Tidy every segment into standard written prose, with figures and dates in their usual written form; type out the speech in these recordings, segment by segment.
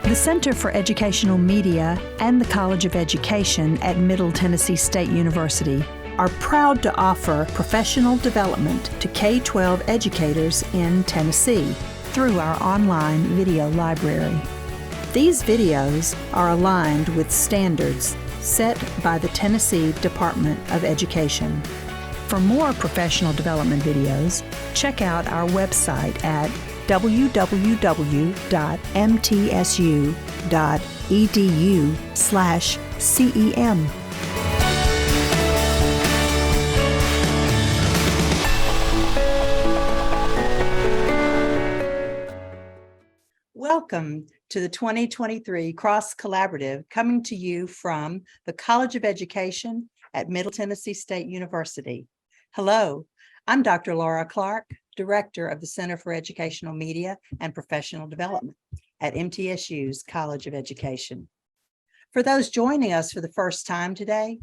The Center for Educational Media and the College of Education at Middle Tennessee State University are proud to offer professional development to K-12 educators in Tennessee through our online video library. These videos are aligned with standards set by the Tennessee Department of Education. For more professional development videos, check out our website at www.mtsu.edu/CEM. Welcome to the 2023 Cross Collaborative, coming to you from the College of Education at Middle Tennessee State University. Hello, I'm Dr. Laura Clark, Director of the Center for Educational Media and Professional Development at MTSU's College of Education. For those joining us for the first time today,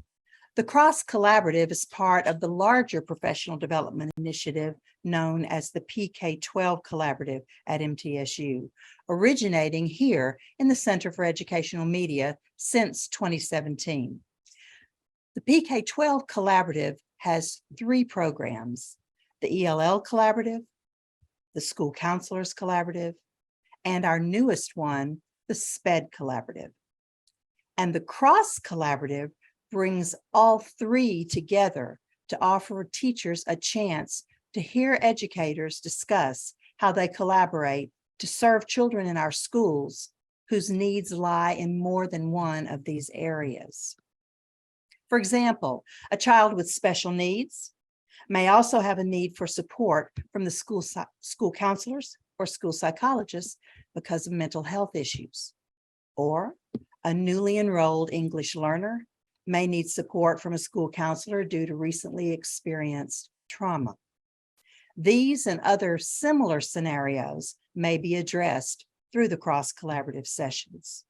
the Cross Collaborative is part of the larger professional development initiative known as the PK-12 Collaborative at MTSU, originating here in the Center for Educational Media since 2017. The PK-12 Collaborative has three programs: the ELL Collaborative, the School Counselors Collaborative, and our newest one, the SPED Collaborative. And the Cross Collaborative brings all three together to offer teachers a chance to hear educators discuss how they collaborate to serve children in our schools whose needs lie in more than one of these areas. For example, a child with special needs may also have a need for support from the school counselors or school psychologists because of mental health issues. Or a newly enrolled English learner may need support from a school counselor due to recently experienced trauma. These and other similar scenarios may be addressed through the cross-collaborative sessions.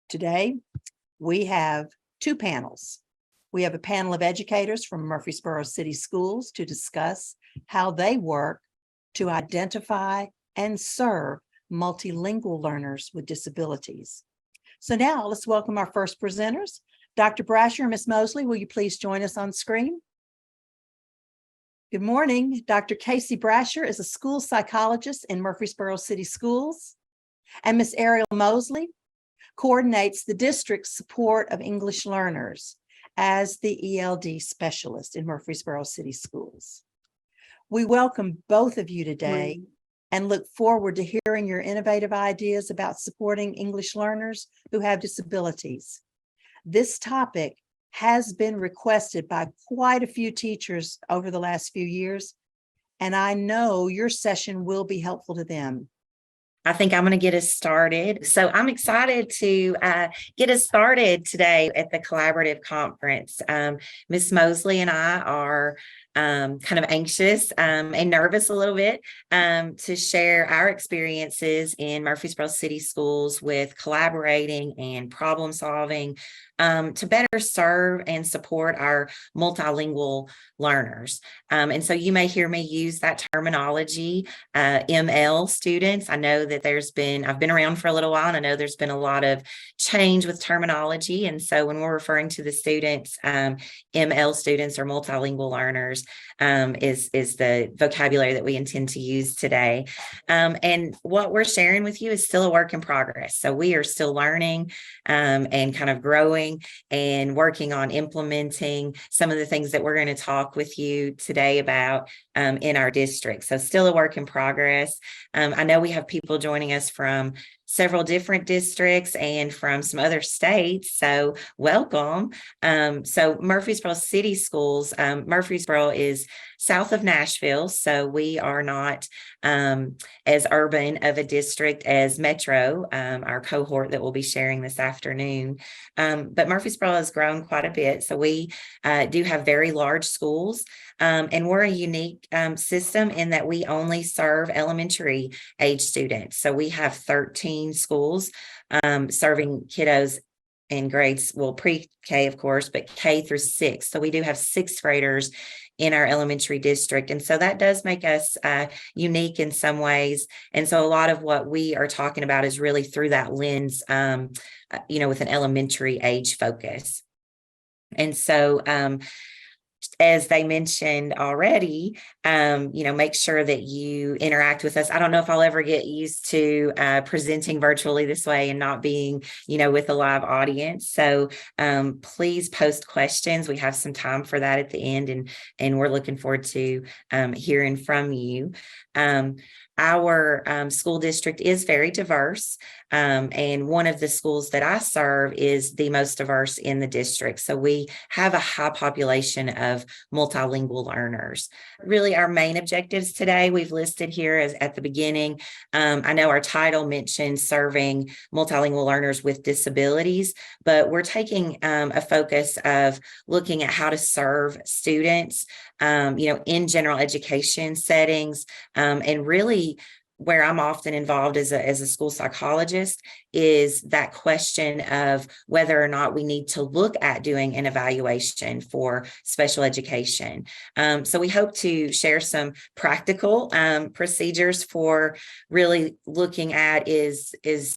Today, we have two panels. We have a panel of educators from Murfreesboro City Schools to discuss how they work to identify and serve multilingual learners with disabilities. So now let's welcome our first presenters. Dr. Brasher and Ms. Mosley, will you please join us on screen? Good morning. Dr. Casey Brasher is a school psychologist in Murfreesboro City Schools, and Ms. Ariel Mosley coordinates the district's support of English learners as the ELD specialist in Murfreesboro City Schools. We welcome both of you today and look forward to hearing your innovative ideas about supporting English learners who have disabilities. This topic has been requested by quite a few teachers over the last few years, and I know your session will be helpful to them. I think I'm going to get us started. So I'm excited to get us started today at the Collaborative Conference. Ms. Mosley and I are kind of anxious and nervous a little bit to share our experiences in Murfreesboro City Schools with collaborating and problem solving to better serve and support our multilingual learners. And so you may hear me use that terminology, ML students. I know that I've been around for a little while, and I know there's been a lot of change with terminology. And so when we're referring to the students, ML students or multilingual learners is the vocabulary that we intend to use today. And what we're sharing with you is still a work in progress. So we are still learning and kind of growing and working on implementing some of the things that we're going to talk with you today about in our district. So still a work in progress. I know we have people joining us from several different districts and from some other states. So welcome. So Murfreesboro City Schools, Murfreesboro is south of Nashville. So we are not as urban of a district as Metro, our cohort that we'll be sharing this afternoon. But Murfreesboro has grown quite a bit. So we do have very large schools. And we're a unique system in that we only serve elementary age students. So we have 13 schools serving kiddos in grades, well, pre-K, of course, but K through 6. So we do have 6th graders in our elementary district. And so that does make us unique in some ways. And so a lot of what we are talking about is really through that lens, with an elementary age focus. And so as they mentioned already, make sure that you interact with us. I don't know if I'll ever get used to presenting virtually this way and not being, with a live audience. So please post questions. We have some time for that at the end, and we're looking forward to hearing from you. Our school district is very diverse, and one of the schools that I serve is the most diverse in the district. So we have a high population of multilingual learners. Really, our main objectives today we've listed here as at the beginning. I know our title mentioned serving multilingual learners with disabilities, but we're taking a focus of looking at how to serve students, in general education settings, and really where I'm often involved as a school psychologist is that question of whether or not we need to look at doing an evaluation for special education. So we hope to share some practical procedures for really looking at is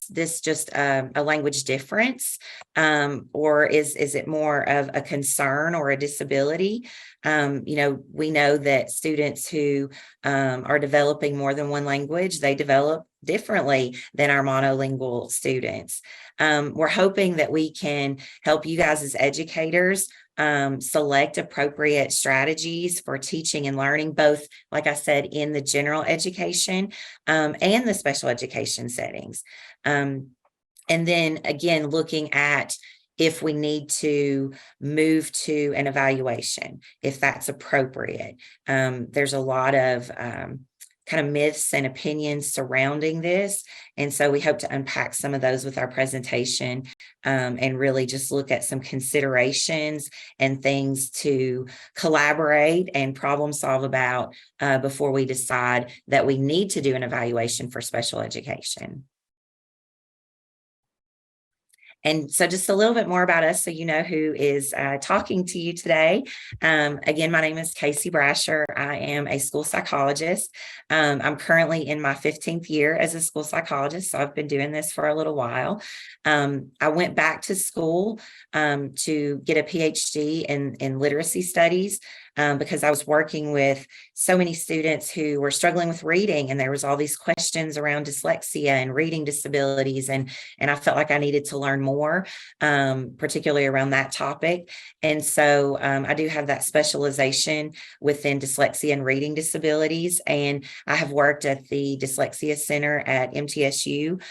this just a language difference, or is it more of a concern or a disability? We know that students who are developing more than one language, they develop differently than our monolingual students. We're hoping that we can help you guys as educators select appropriate strategies for teaching and learning, both, like I said, in the general education and the special education settings. And then again, looking at if we need to move to an evaluation, if that's appropriate. There's a lot of kind of myths and opinions surrounding this. And so we hope to unpack some of those with our presentation, and really just look at some considerations and things to collaborate and problem solve about before we decide that we need to do an evaluation for special education. And so just a little bit more about us so you know who is talking to you today. Again, my name is Casey Brasher. I am a school psychologist. I'm currently in my 15th year as a school psychologist, so I've been doing this for a little while. I went back to school to get a PhD in literacy studies, because I was working with so many students who were struggling with reading, and there was all these questions around dyslexia and reading disabilities, and I felt like I needed to learn more, particularly around that topic. And so I do have that specialization within dyslexia and reading disabilities, and I have worked at the Dyslexia Center at MTSU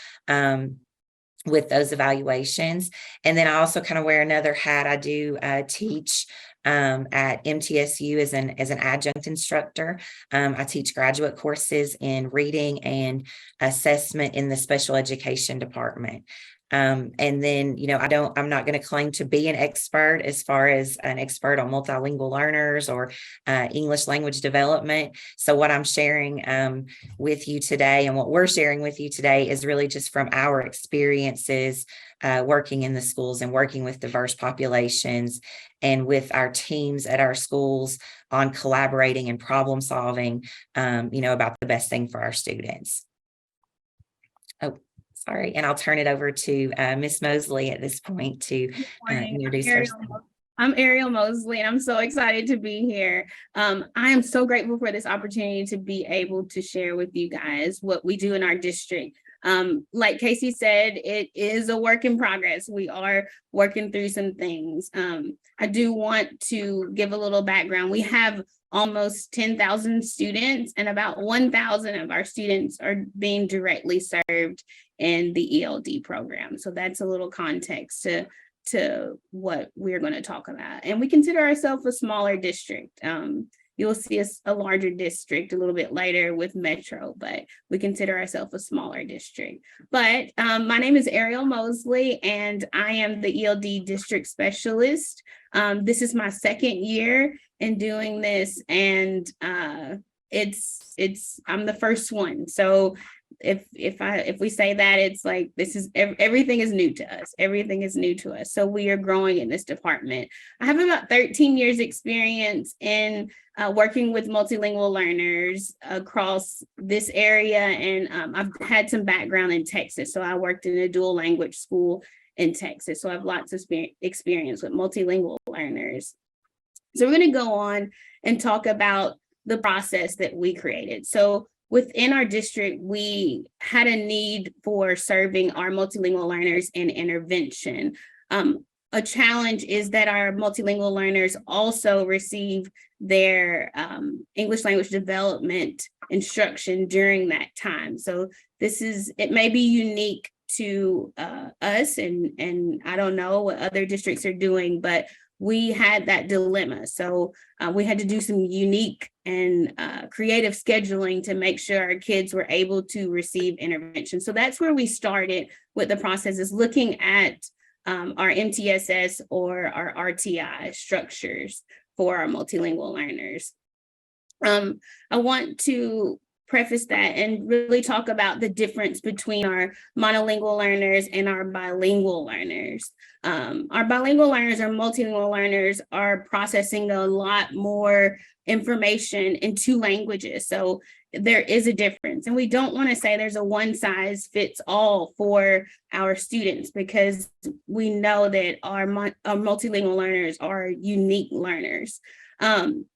with those evaluations. And then I also kind of wear another hat. I do teach at MTSU as an adjunct instructor. I teach graduate courses in reading and assessment in the special education department. And then, I'm not going to claim to be an expert as far as an expert on multilingual learners or English language development. So what I'm sharing with you today, and what we're sharing with you today, is really just from our experiences working in the schools and working with diverse populations, and with our teams at our schools on collaborating and problem solving, about the best thing for our students. Oh, sorry. And I'll turn it over to Miss Mosley at this point to introduce herself. I'm Ariel Mosley, and I'm so excited to be here. I am so grateful for this opportunity to be able to share with you guys what we do in our district. Like Casey said, it is a work in progress. We are working through some things. I do want to give a little background. We have almost 10,000 students, and about 1,000 of our students are being directly served in the ELD program. So that's a little context to what we're going to talk about. And we consider ourselves a smaller district. You'll see us a larger district a little bit later with Metro, but we consider ourselves a smaller district. But my name is Ariel Mosley, and I am the ELD district specialist. This is my second year in doing this, and I'm the first one. So if we say that, it's like this is everything is new to us. Everything is new to us. So we are growing in this department. I have about 13 years experience in working with multilingual learners across this area, and I've had some background in Texas. So I worked in a dual language school in Texas. So I have lots of experience with multilingual learners. So we're going to go on and talk about the process that we created. So within our district, we had a need for serving our multilingual learners in intervention. A challenge is that our multilingual learners also receive their English language development instruction during that time. So it may be unique to us, and I don't know what other districts are doing, but we had that dilemma. So we had to do some unique and creative scheduling to make sure our kids were able to receive intervention. So that's where we started with the process, is looking at our MTSS or our RTI structures for our multilingual learners. I want to preface that and really talk about the difference between our monolingual learners and our bilingual learners. Our bilingual learners or multilingual learners are processing a lot more information in 2 languages. So there is a difference. And we don't want to say there's a one size fits all for our students, because we know that our multilingual learners are unique learners.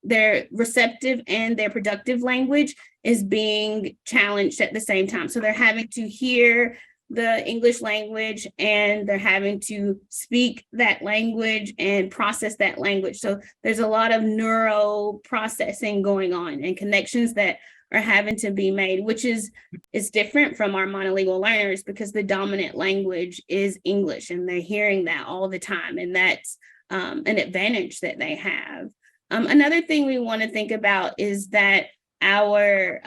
Their receptive and their productive language is being challenged at the same time. So they're having to hear the English language and they're having to speak that language and process that language. So there's a lot of neuro processing going on and connections that are having to be made, which is different from our monolingual learners, because the dominant language is English and they're hearing that all the time. And that's an advantage that they have. Another thing we want to think about is that our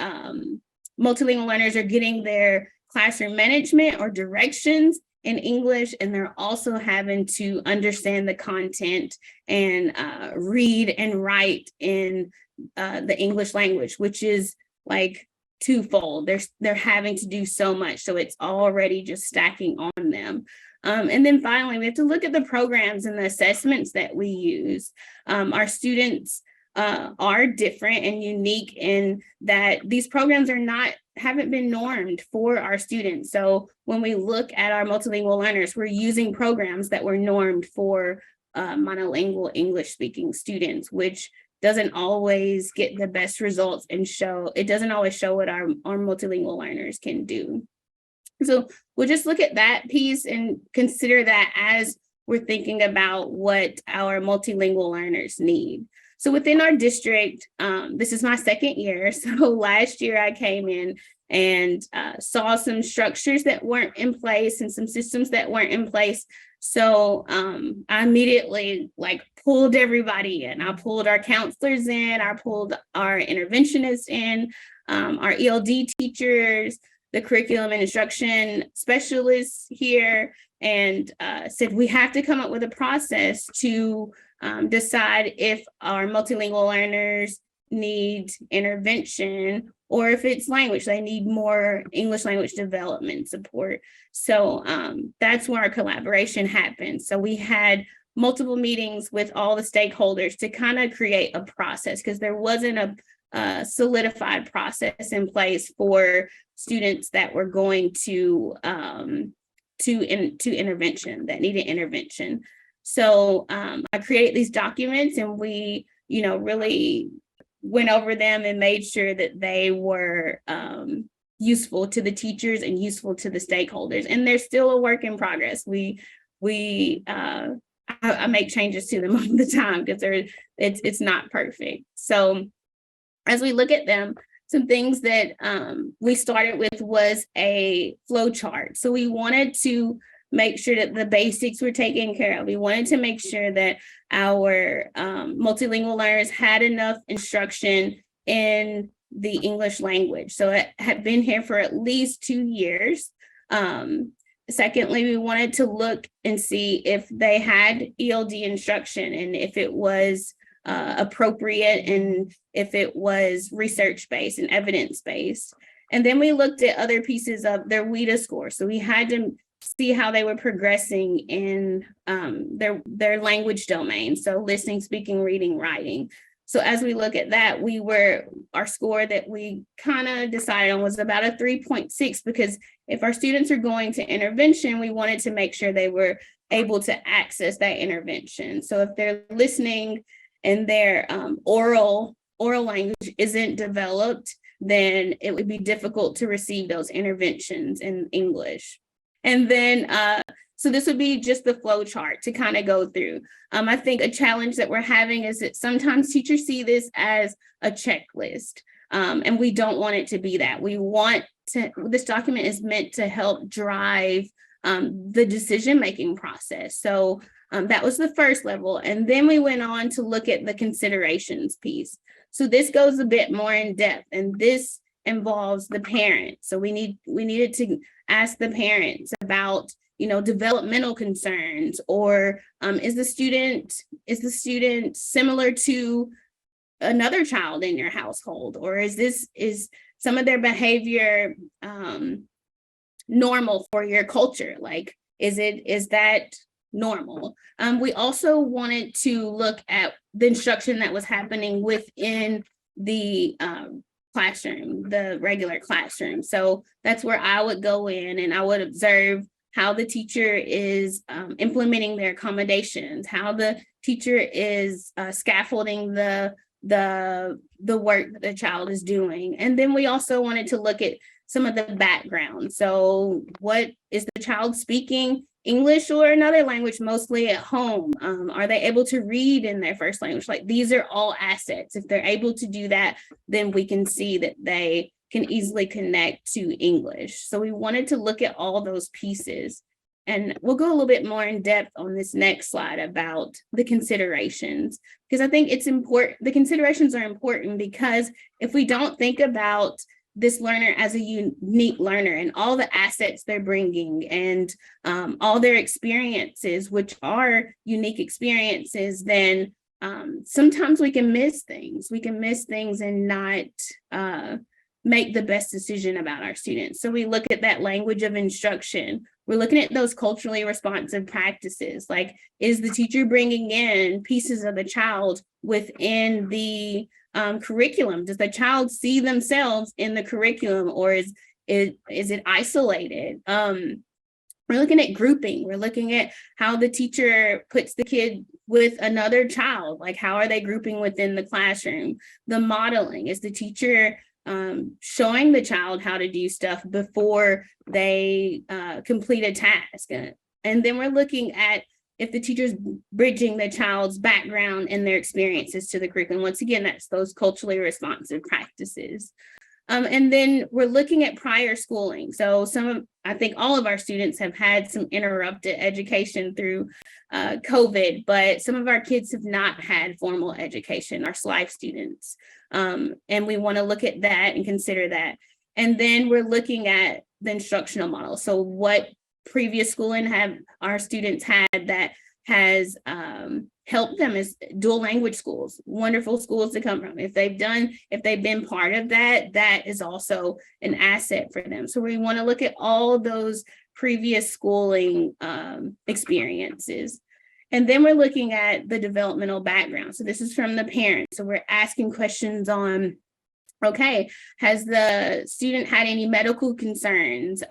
multilingual learners are getting their classroom management or directions in English, and they're also having to understand the content and read and write in the English language, which is like twofold. They're having to do so much, so it's already just stacking on them. And then finally, we have to look at the programs and the assessments that we use. Our students are different and unique in that these programs haven't been normed for our students. So when we look at our multilingual learners, we're using programs that were normed for monolingual English speaking students, which doesn't always get the best results and it doesn't always show what our multilingual learners can do. So we'll just look at that piece and consider that as we're thinking about what our multilingual learners need. So within our district, this is my 2nd year. So last year I came in and saw some structures that weren't in place and some systems that weren't in place. So I immediately pulled everybody in. I pulled our counselors in, I pulled our interventionists in, our ELD teachers, the curriculum and instruction specialists here, and said we have to come up with a process to decide if our multilingual learners need intervention or if it's language, they need more English language development support. So that's where our collaboration happened. So we had multiple meetings with all the stakeholders to kind of create a process, because there wasn't a solidified process in place for students that were going to intervention, that needed intervention. So I created these documents, and we, really went over them and made sure that they were useful to the teachers and useful to the stakeholders. And they're still a work in progress. I make changes to them all the time because it's not perfect. So as we look at them, some things that we started with was a flow chart. So we wanted to make sure that the basics were taken care of. We wanted to make sure that our multilingual learners had enough instruction in the English language. So it had been here for at least 2 years. Secondly, we wanted to look and see if they had ELD instruction and if it was appropriate and if it was research-based and evidence-based. And then we looked at other pieces of their WIDA score. So we had to see how they were progressing in their language domain. So listening, speaking, reading, writing. So as we look at that, our score that we kind of decided on was about a 3.6, because if our students are going to intervention, we wanted to make sure they were able to access that intervention. So if they're listening and their oral language isn't developed, then it would be difficult to receive those interventions in English. And then, so this would be just the flow chart to kind of go through. I think a challenge that we're having is that sometimes teachers see this as a checklist, and we don't want it to be that. This document is meant to help drive the decision-making process. So that was the first level. And then we went on to look at the considerations piece. So this goes a bit more in depth, and this involves the parent. So we needed to ask the parents about, developmental concerns, or is the student similar to another child in your household, or is some of their behavior normal for your culture? Like, is that normal? We also wanted to look at the instruction that was happening within the classroom, the regular classroom. So that's where I would go in and I would observe how the teacher is implementing their accommodations, how the teacher is scaffolding the work that the child is doing. And then we also wanted to look at some of the background. So what is the child speaking English or another language mostly at home? Are they able to read in their first language? Like, these are all assets. If they're able to do that, then we can see that they can easily connect to English. So we wanted to look at all those pieces. And we'll go a little bit more in depth on this next slide about the considerations, because I think it's important. The considerations are important because if we don't think about this learner as a unique learner and all the assets they're bringing and all their experiences, which are unique experiences, then sometimes we can miss things. We can miss things and not make the best decision about our students. So we look at that language of instruction. We're looking at those culturally responsive practices. Like, is the teacher bringing in pieces of the child within the curriculum? Does the child see themselves in the curriculum, or is it isolated? We're looking at grouping. We're looking at how the teacher puts the kid with another child. Like, how are they grouping within the classroom? The modeling, is the teacher showing the child how to do stuff before they complete a task? And then we're looking at if the teacher's bridging the child's background and their experiences to the curriculum. Once again, that's those culturally responsive practices. And then we're looking at prior schooling. So I think all of our students have had some interrupted education through COVID, but some of our kids have not had formal education, our SLIFE students. And we want to look at that and consider that. And then we're looking at the instructional model. So what previous schooling have our students had that has helped them as dual language schools, wonderful schools to come from. If they've been part of that, that is also an asset for them. So we want to look at all those previous schooling experiences. And then we're looking at the developmental background. So this is from the parents. So we're asking questions on, okay, has the student had any medical concerns?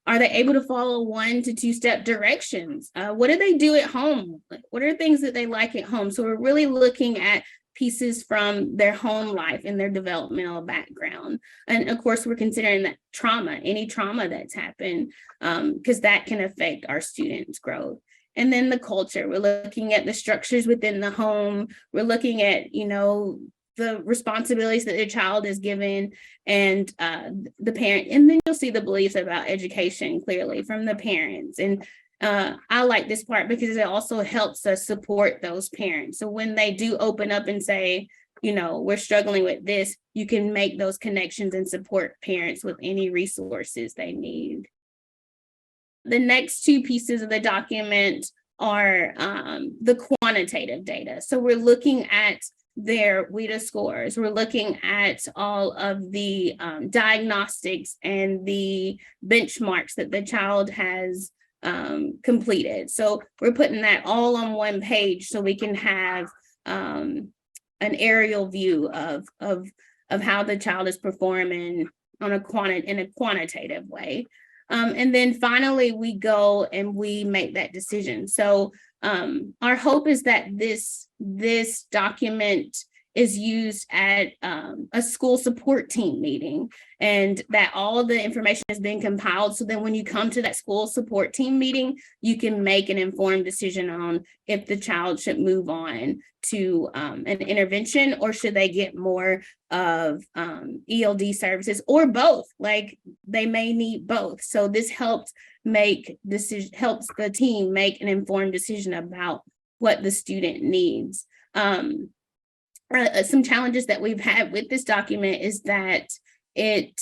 Are they able to follow 1 to 2 step directions? What do they do at home? What are things that they like at home? So we're really looking at pieces from their home life and their developmental background. And of course, we're considering that trauma, any trauma that's happened, because that can affect our students' growth. And then the culture, we're looking at the structures within the home. We're looking at, the responsibilities that the child is given and the parent. And then you'll see the beliefs about education clearly from the parents. And I like this part because it also helps us support those parents. So when they do open up and say, we're struggling with this, you can make those connections and support parents with any resources they need. The next 2 pieces of the document are the quantitative data. So we're looking at their WIDA scores. We're looking at all of the diagnostics and the benchmarks that the child has completed. So we're putting that all on one page so we can have an aerial view of how the child is performing on in a quantitative way. And then finally, we go and we make that decision. So our hope is that this document is used at a school support team meeting, and that all of the information has been compiled. So then when you come to that school support team meeting, you can make an informed decision on if the child should move on to an intervention, or should they get more of ELD services, or both. Like, they may need both. So this helps the team make an informed decision about what the student needs. Some challenges that we've had with this document is that it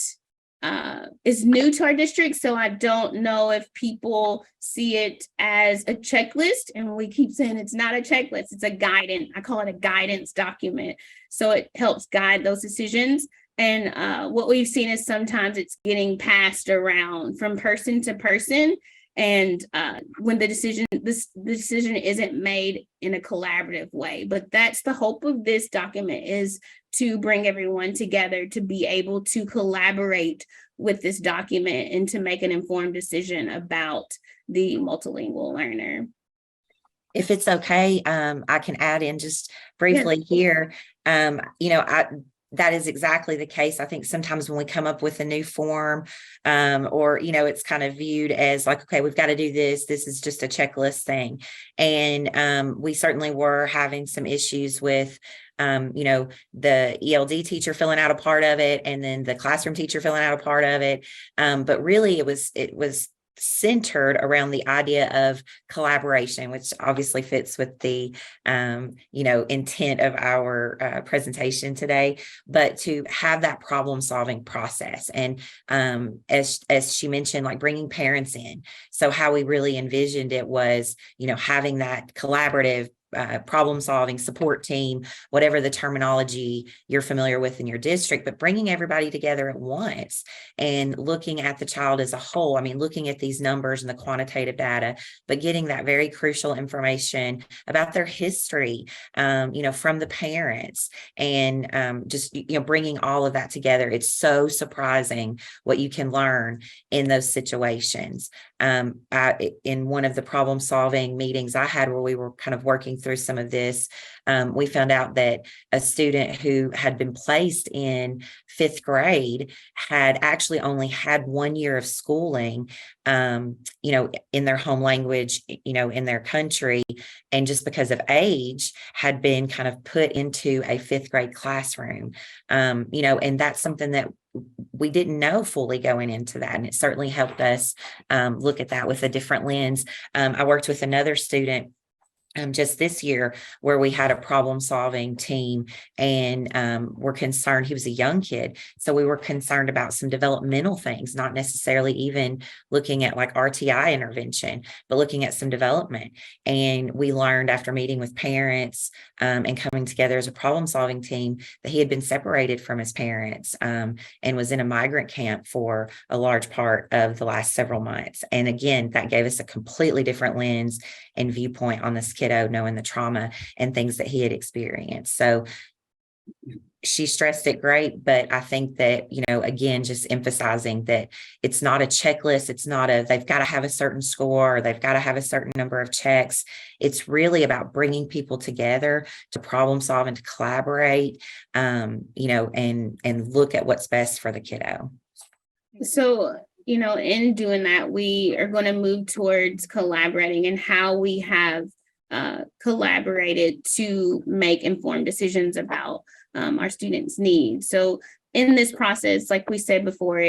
is new to our district. So I don't know if people see it as a checklist, and we keep saying it's not a checklist, it's a guidance. I call it a guidance document. So it helps guide those decisions. And what we've seen is sometimes it's getting passed around from person to person. And when the decision isn't made in a collaborative way. But that's the hope of this document, is to bring everyone together to be able to collaborate with this document and to make an informed decision about the multilingual learner. If it's okay, I can add in just briefly here. That is exactly the case. I think sometimes when we come up with a new form, or, it's kind of viewed as like, okay, we've got to do this. This is just a checklist thing. And we certainly were having some issues with, the ELD teacher filling out a part of it, and then the classroom teacher filling out a part of it. But really it was centered around the idea of collaboration, which obviously fits with the intent of our presentation today, but to have that problem solving process. And as she mentioned, like bringing parents in. So how we really envisioned it was, having that collaborative problem solving support team, whatever the terminology you're familiar with in your district, but bringing everybody together at once and looking at the child as a whole. I mean, looking at these numbers and the quantitative data, but getting that very crucial information about their history, from the parents, and just, bringing all of that together. It's so surprising what you can learn in those situations. In one of the problem solving meetings I had where we were kind of working through some of this, we found out that a student who had been placed in 5th grade had actually only had 1 year of schooling, in their home language, in their country. And just because of age had been kind of put into a 5th grade classroom, and that's something that we didn't know fully going into that. And it certainly helped us look at that with a different lens. I worked with another student just this year where we had a problem solving team, and we're concerned. He was a young kid. So we were concerned about some developmental things, not necessarily even looking at like RTI intervention, but looking at some development. And we learned after meeting with parents and coming together as a problem solving team that he had been separated from his parents and was in a migrant camp for a large part of the last several months. And again, that gave us a completely different lens and viewpoint on this kiddo, knowing the trauma and things that he had experienced. So she stressed it great, but I think that, again, just emphasizing that it's not a checklist. It's not they've got to have a certain score, or they've got to have a certain number of checks. It's really about bringing people together to problem solve and to collaborate, and look at what's best for the kiddo. So, in doing that, we are going to move towards collaborating, and how we have collaborated to make informed decisions about our students' needs. So in this process, like we said before,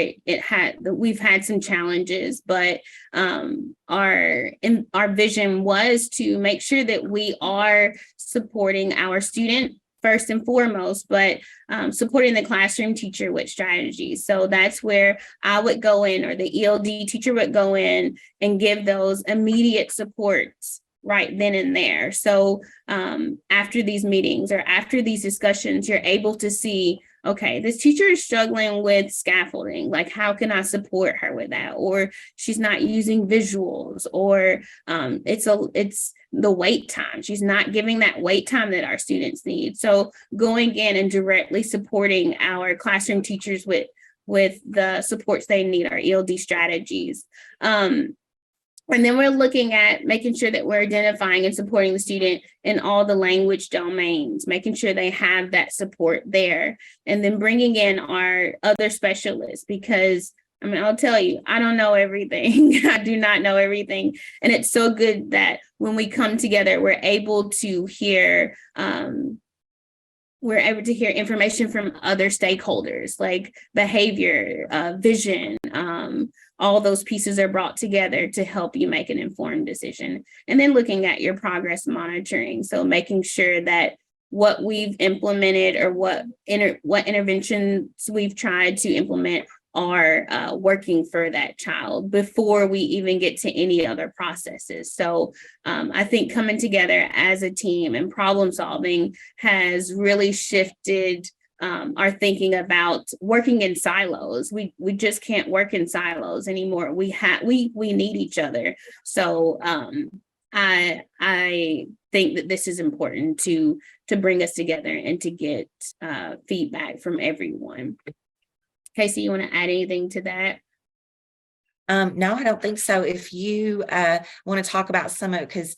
we've had some challenges, but our vision was to make sure that we are supporting our student first and foremost, but supporting the classroom teacher with strategies. So that's where I would go in, or the ELD teacher would go in and give those immediate supports right then and there. So after these meetings or after these discussions, you're able to see, okay, this teacher is struggling with scaffolding. Like, how can I support her with that? Or she's not using visuals, or it's the wait time. She's not giving that wait time that our students need. So going in and directly supporting our classroom teachers with the supports they need, our ELD strategies. And then we're looking at making sure that we're identifying and supporting the student in all the language domains, making sure they have that support there, and then bringing in our other specialists, because I mean, I'll tell you, I don't know everything. I do not know everything. And it's so good that when we come together, we're able to hear information from other stakeholders, like behavior, vision. All those pieces are brought together to help you make an informed decision. And then looking at your progress monitoring. So making sure that what we've implemented or what interventions we've tried to implement are working for that child before we even get to any other processes. So I think coming together as a team and problem solving has really shifted our thinking about working in silos. We just can't work in silos anymore. We need each other. So I think that this is important to bring us together and to get feedback from everyone. Casey, you want to add anything to that? No, I don't think so. If you want to talk about some of it, because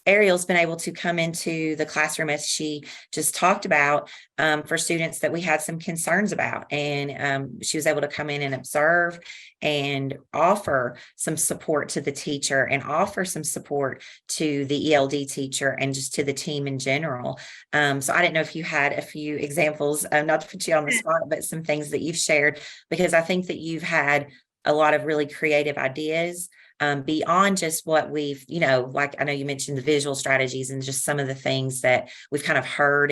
Ariel's been able to come into the classroom, as she just talked about, for students that we had some concerns about. And she was able to come in and observe and offer some support to the teacher and offer some support to the ELD teacher and just to the team in general. So I didn't know if you had a few examples, not to put you on the spot, but some things that you've shared, because I think that you've had a lot of really creative ideas beyond just what we've, like I know you mentioned the visual strategies and just some of the things that we've kind of heard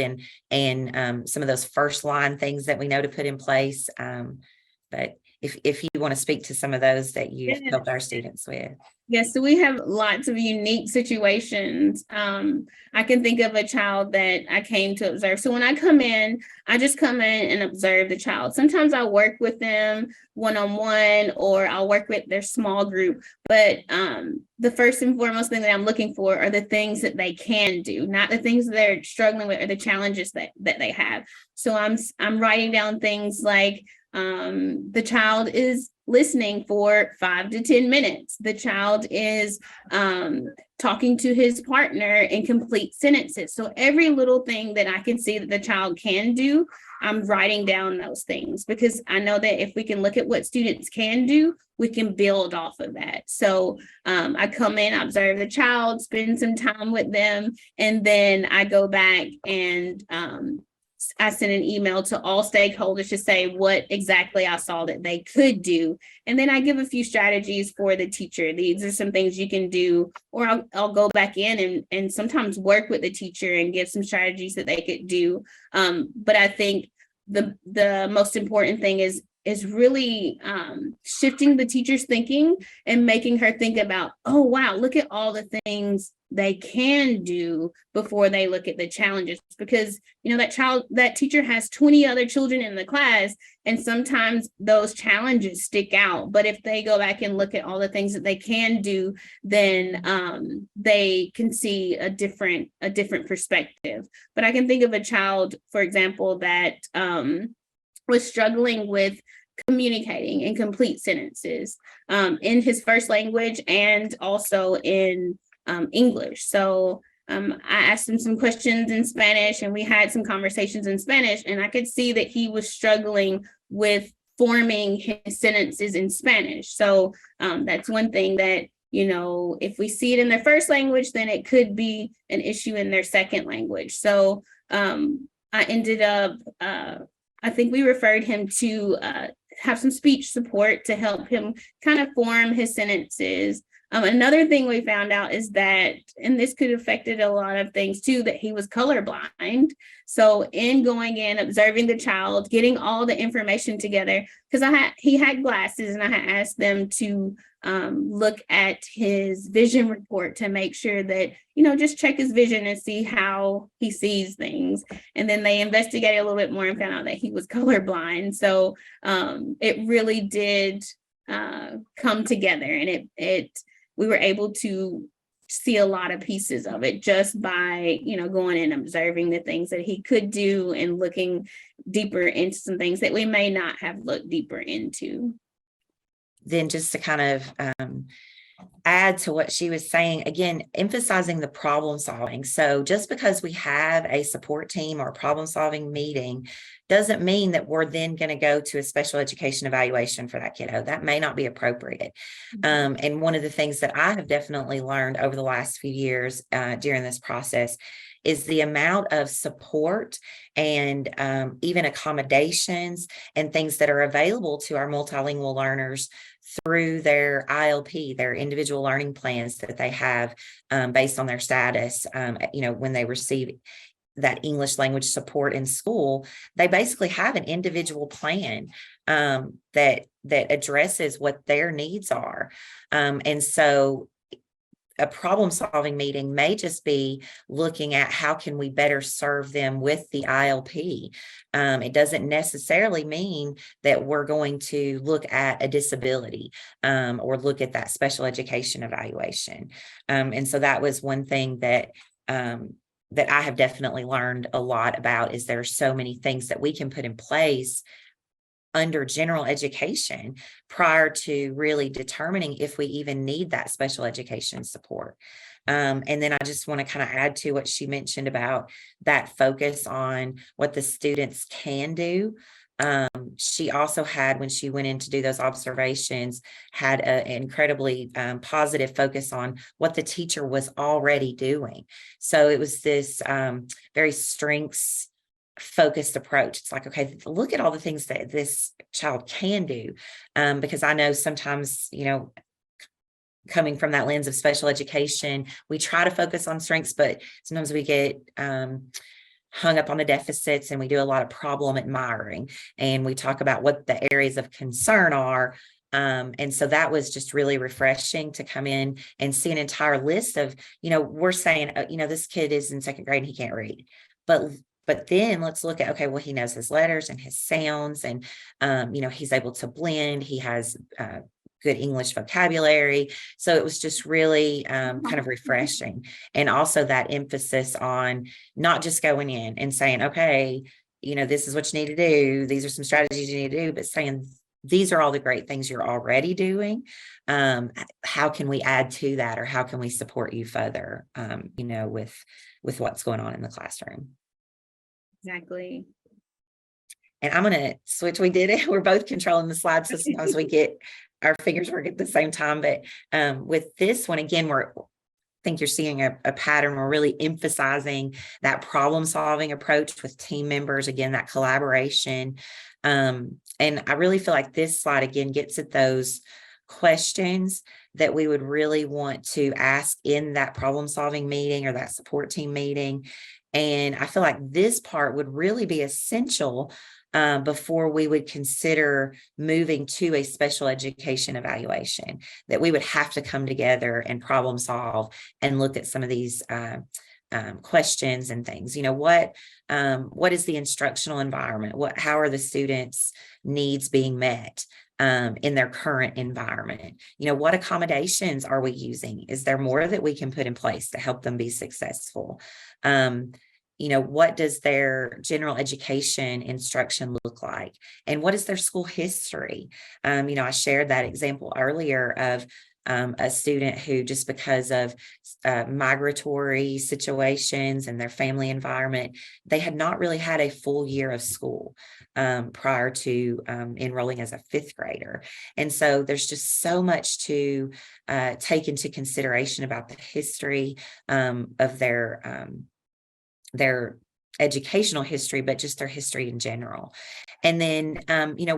and some of those first line things that we know to put in place. But if you want to speak to some of those that you've helped our students with. Yes, so we have lots of unique situations. I can think of a child that I came to observe. So when I come in, I just come in and observe the child. Sometimes I'll work with them one-on-one, or I'll work with their small group. But the first and foremost thing that I'm looking for are the things that they can do, not the things that they're struggling with or the challenges that they have. So I'm writing down things like, the child is listening for 5 to 10 minutes. The child is talking to his partner in complete sentences. So every little thing that I can see that the child can do, I'm writing down those things, because I know that if we can look at what students can do, we can build off of that. So I come in, observe the child, spend some time with them, and then I go back and I sent an email to all stakeholders to say what exactly I saw that they could do. And then I give a few strategies for the teacher. These are some things you can do, or I'll go back in and sometimes work with the teacher and give some strategies that they could do. But I think the most important thing is really shifting the teacher's thinking and making her think about, oh, wow, look at all the things they can do before they look at the challenges. Because, that teacher has 20 other children in the class, and sometimes those challenges stick out. But if they go back and look at all the things that they can do, then they can see a different perspective. But I can think of a child, for example, that was struggling with communicating in complete sentences in his first language and also in English. So I asked him some questions in Spanish, and we had some conversations in Spanish, and I could see that he was struggling with forming his sentences in Spanish. So that's one thing that, if we see it in their first language, then it could be an issue in their second language. So I ended up, I think we referred him to have some speech support to help him kind of form his sentences. Another thing we found out is that, and this could have affected a lot of things too, that he was colorblind. So in going in, observing the child, getting all the information together, because he had glasses, and I had asked them to look at his vision report to make sure that, just check his vision and see how he sees things. And then they investigated a little bit more and found out that he was colorblind. So it really did come together, and we were able to see a lot of pieces of it just by, going and observing the things that he could do and looking deeper into some things that we may not have looked deeper into. Then just to kind of add to what she was saying, again, emphasizing the problem solving. So just because we have a support team or a problem solving meeting doesn't mean that we're then going to go to a special education evaluation for that kiddo. That may not be appropriate. And one of the things that I have definitely learned over the last few years during this process is the amount of support and even accommodations and things that are available to our multilingual learners through their ILP, their individual learning plans that they have based on their status. When they receive that English language support in school, they basically have an individual plan that addresses what their needs are. And so a problem-solving meeting may just be looking at how can we better serve them with the ILP. It doesn't necessarily mean that we're going to look at a disability or look at that special education evaluation. And so that was one thing that I have definitely learned a lot about, is there are so many things that we can put in place under general education prior to really determining if we even need that special education support. And then I just want to kind of add to what she mentioned about that focus on what the students can do. She also had, when she went in to do those observations, had an incredibly positive focus on what the teacher was already doing. So it was this very strengths focused approach. It's like, okay, look at all the things that this child can do. Because I know sometimes, coming from that lens of special education, we try to focus on strengths, but sometimes we get hung up on the deficits, and we do a lot of problem admiring, and we talk about what the areas of concern are. And so that was just really refreshing to come in and see an entire list of, we're saying, this kid is in second grade and he can't read, but then let's look at, okay, well, he knows his letters and his sounds, and, he's able to blend. He has good English vocabulary. So it was just really kind of refreshing. And also that emphasis on not just going in and saying, okay, this is what you need to do. These are some strategies you need to do, but saying, these are all the great things you're already doing. How can we add to that, or how can we support you further, with what's going on in the classroom? Exactly. And I'm going to switch. We did it. We're both controlling the slides, so sometimes we get our fingers work at the same time. But with this one, again, I think you're seeing a pattern. We're really emphasizing that problem solving approach with team members, again, that collaboration. And I really feel like this slide, again, gets at those questions that we would really want to ask in that problem solving meeting or that support team meeting. And I feel like this part would really be essential before we would consider moving to a special education evaluation, that we would have to come together and problem solve and look at some of these questions and things. What is the instructional environment? How are the students' needs being met in their current environment? What accommodations are we using? Is there more that we can put in place to help them be successful? What does their general education instruction look like? And what is their school history? I shared that example earlier of a student who, just because of migratory situations and their family environment, they had not really had a full year of school prior to enrolling as a fifth grader. And so there's just so much to take into consideration about the history of their educational history, but just their history in general. And then,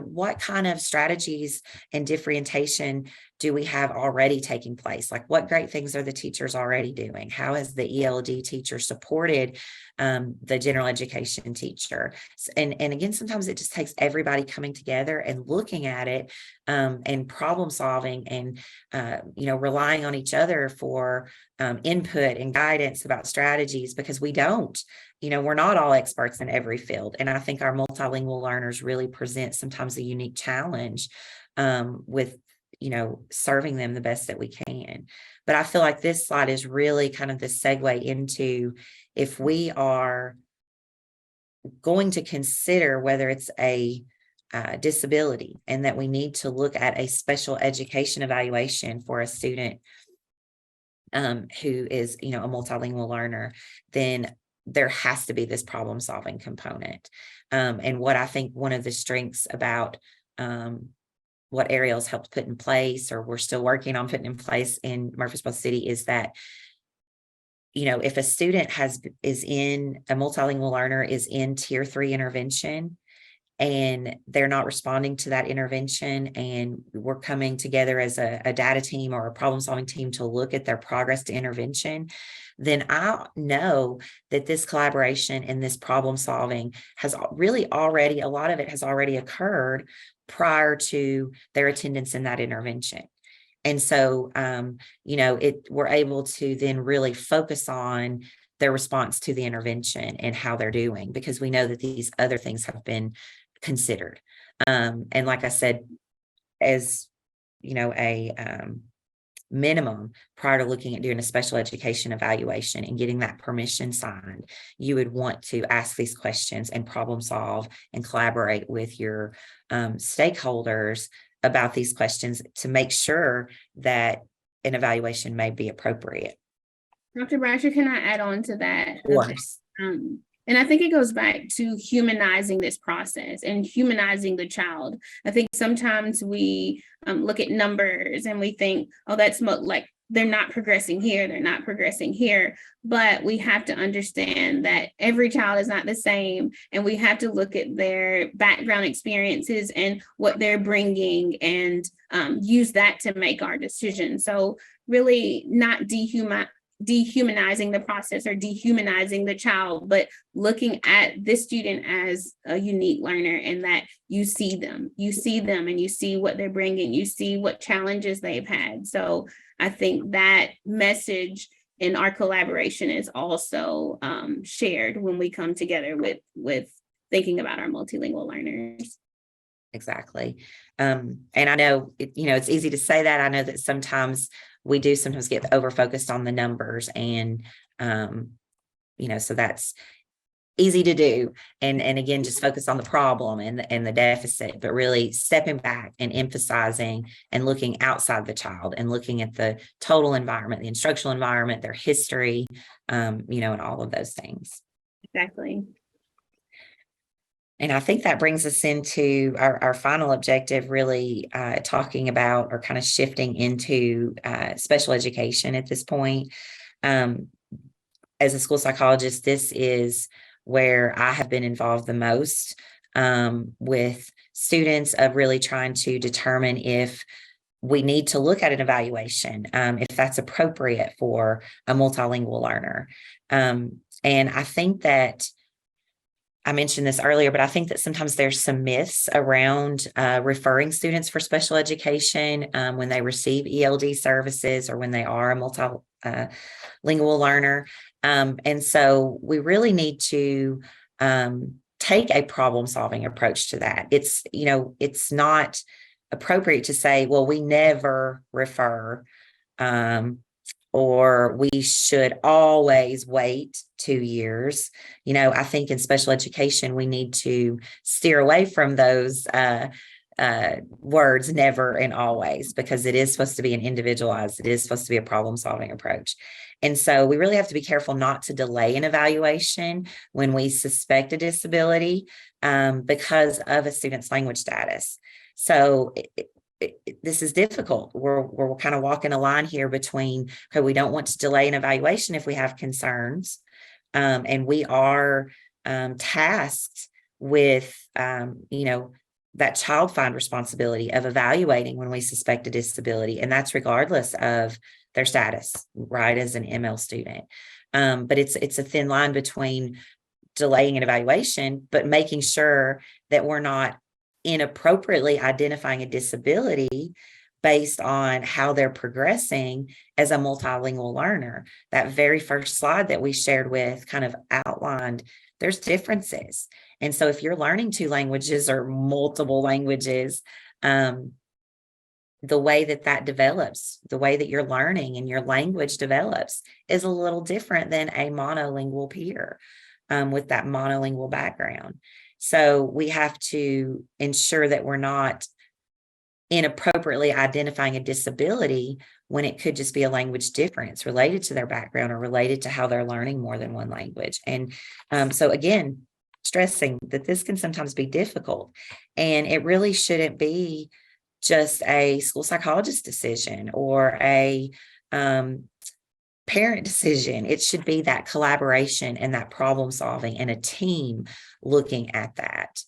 what kind of strategies and differentiation do we have already taking place? Like, what great things are the teachers already doing? How has the ELD teacher supported the general education teacher? And again, sometimes it just takes everybody coming together and looking at it and problem solving and, relying on each other for input and guidance about strategies, because we're not all experts in every field. And I think our multilingual learners really present sometimes a unique challenge with, serving them the best that we can. But I feel like this slide is really kind of the segue into, if we are going to consider whether it's a disability and that we need to look at a special education evaluation for a student who is, a multilingual learner, then there has to be this problem solving component. And what I think one of the strengths about what Ariel's helped put in place, or we're still working on putting in place in Murfreesboro City, is that, if a student is in a multilingual learner is in tier 3 intervention, and they're not responding to that intervention, and we're coming together as a data team or a problem solving team to look at their progress to intervention, then I know that this collaboration and this problem solving has really already, a lot of it has already occurred prior to their attendance in that intervention. And so, we're able to then really focus on their response to the intervention and how they're doing, because we know that these other things have been considered. And like I said, as a minimum, prior to looking at doing a special education evaluation and getting that permission signed, you would want to ask these questions and problem solve and collaborate with your stakeholders about these questions to make sure that an evaluation may be appropriate. Dr. Brasher, can I add on to that? Of course. And I think it goes back to humanizing this process and humanizing the child. I think sometimes we look at numbers and we think, oh, that's like they're not progressing here, they're not progressing here. But we have to understand that every child is not the same, and we have to look at their background experiences and what they're bringing and use that to make our decision. So really not dehumanizing the process or dehumanizing the child, but looking at this student as a unique learner, and that you see them and you see what they're bringing, you see what challenges they've had. So I think that message in our collaboration is also shared when we come together with thinking about our multilingual learners. Exactly. And I know, it's easy to say that. I know that sometimes we do sometimes get over focused on the numbers, and, so that's easy to do. And again, just focus on the problem and the deficit, but really stepping back and emphasizing and looking outside the child and looking at the total environment, the instructional environment, their history, and all of those things. Exactly. And I think that brings us into our final objective, really talking about, or kind of shifting into special education at this point. As a school psychologist, this is where I have been involved the most with students, of really trying to determine if we need to look at an evaluation, if that's appropriate for a multilingual learner. And I think that I mentioned this earlier, but I think that sometimes there's some myths around referring students for special education when they receive ELD services or when they are a multilingual learner. And so we really need to take a problem-solving approach to that. It's not appropriate to say, well, we never refer, or we should always wait 2 years. I think in special education, we need to steer away from those words, never and always, because it is supposed to be an individualized, it is supposed to be a problem-solving approach. And so we really have to be careful not to delay an evaluation when we suspect a disability because of a student's language status. So this is difficult. We're kind of walking a line here between, okay, we don't want to delay an evaluation if we have concerns, and we are tasked with, that child find responsibility of evaluating when we suspect a disability, and that's regardless of their status, right, as an ML student. But it's a thin line between delaying an evaluation, but making sure that we're not inappropriately identifying a disability based on how they're progressing as a multilingual learner. That very first slide that we shared with kind of outlined there's differences. And so if you're learning 2 languages or multiple languages, the way that develops, the way that you're learning and your language develops is a little different than a monolingual peer with that monolingual background. So we have to ensure that we're not inappropriately identifying a disability when it could just be a language difference related to their background or related to how they're learning more than one language. And so again, stressing that this can sometimes be difficult, and it really shouldn't be just a school psychologist decision or a parent decision. It should be that collaboration and that problem solving and a team looking at that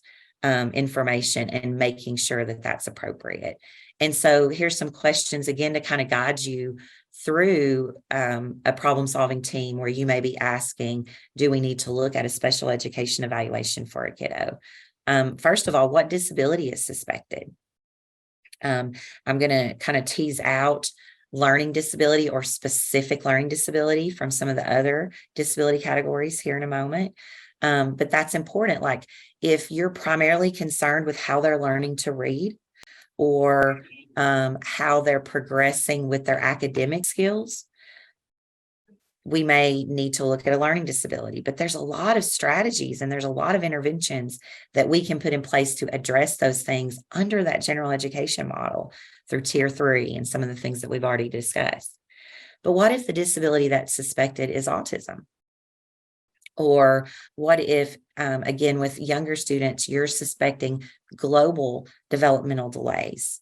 information and making sure that that's appropriate. And so here's some questions again to kind of guide you through a problem solving team where you may be asking, do we need to look at a special education evaluation for a kiddo? First of all, what disability is suspected? I'm going to kind of tease out learning disability or specific learning disability from some of the other disability categories here in a moment. But that's important. Like if you're primarily concerned with how they're learning to read or how they're progressing with their academic skills, we may need to look at a learning disability. But there's a lot of strategies and there's a lot of interventions that we can put in place to address those things under that general education model through Tier 3 and some of the things that we've already discussed. But what if the disability that's suspected is autism? Or what if, again, with younger students, you're suspecting global developmental delays?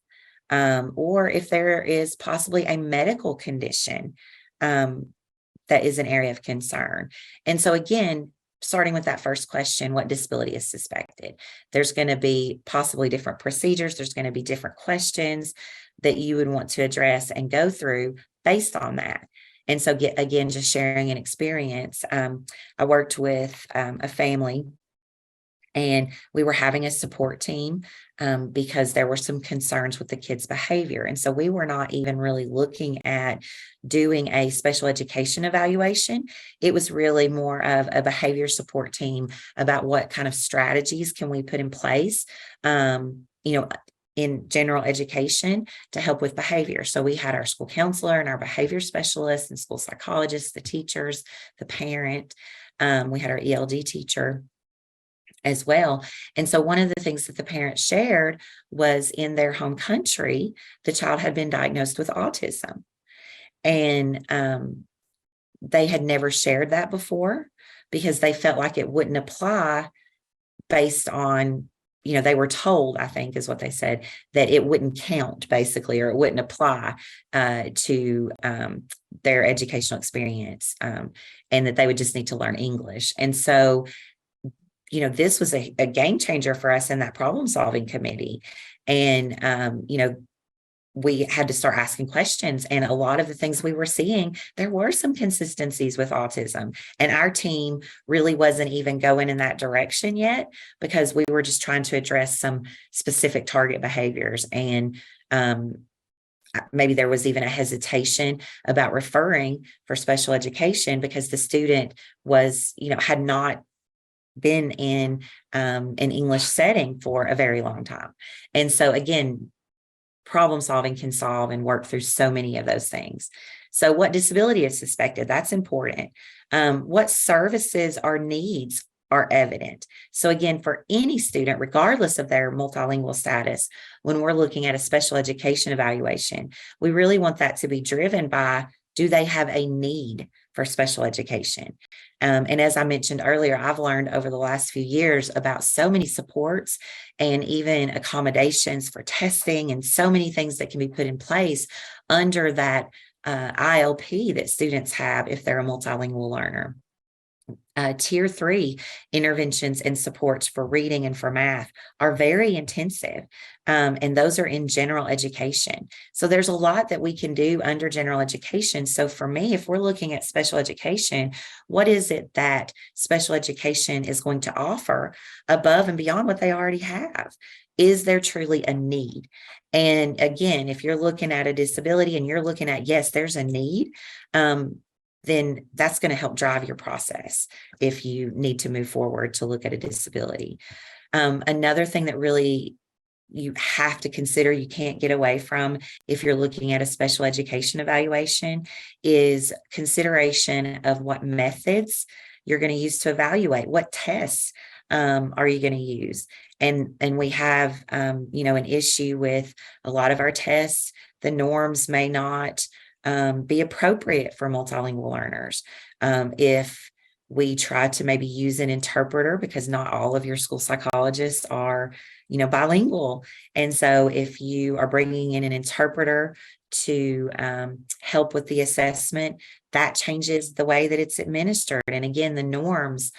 Or if there is possibly a medical condition that is an area of concern. And so again, starting with that first question, what disability is suspected? There's going to be possibly different procedures. There's going to be different questions that you would want to address and go through based on that. And so again, just sharing an experience. I worked with a family and we were having a support team because there were some concerns with the kids' behavior. And so we were not even really looking at doing a special education evaluation. It was really more of a behavior support team about what kind of strategies can we put in place, in general education to help with behavior. So we had our school counselor and our behavior specialist and school psychologists, the teachers, the parent. We had our ELD teacher as well. And so one of the things that the parents shared was in their home country, the child had been diagnosed with autism. And they had never shared that before because they felt like it wouldn't apply based on, they were told, I think is what they said, that it wouldn't count basically, or it wouldn't apply to their educational experience, and that they would just need to learn English. And so this was a game changer for us in that problem solving committee. And, we had to start asking questions, and a lot of the things we were seeing, there were some consistencies with autism, and our team really wasn't even going in that direction yet because we were just trying to address some specific target behaviors. And maybe there was even a hesitation about referring for special education because the student was, had not been in an English setting for a very long time. And so again, problem solving can solve and work through so many of those things. So what disability is suspected? That's important. What services or needs are evident? So again, for any student, regardless of their multilingual status, when we're looking at a special education evaluation, we really want that to be driven by, do they have a need for special education? And as I mentioned earlier, I've learned over the last few years about so many supports and even accommodations for testing and so many things that can be put in place under that ILP that students have if they're a multilingual learner. Tier 3 interventions and supports for reading and for math are very intensive. And those are in general education. So there's a lot that we can do under general education. So for me, if we're looking at special education, what is it that special education is going to offer above and beyond what they already have? Is there truly a need? And again, if you're looking at a disability and you're looking at, yes, there's a need, then that's going to help drive your process if you need to move forward to look at a disability. Another thing that really you have to consider, you can't get away from if you're looking at a special education evaluation, is consideration of what methods you're going to use to evaluate. What tests are you going to use? And we have, an issue with a lot of our tests. The norms may not be appropriate for multilingual learners. If we try to maybe use an interpreter, because not all of your school psychologists are, bilingual. And so if you are bringing in an interpreter to help with the assessment, that changes the way that it's administered. And again, the norms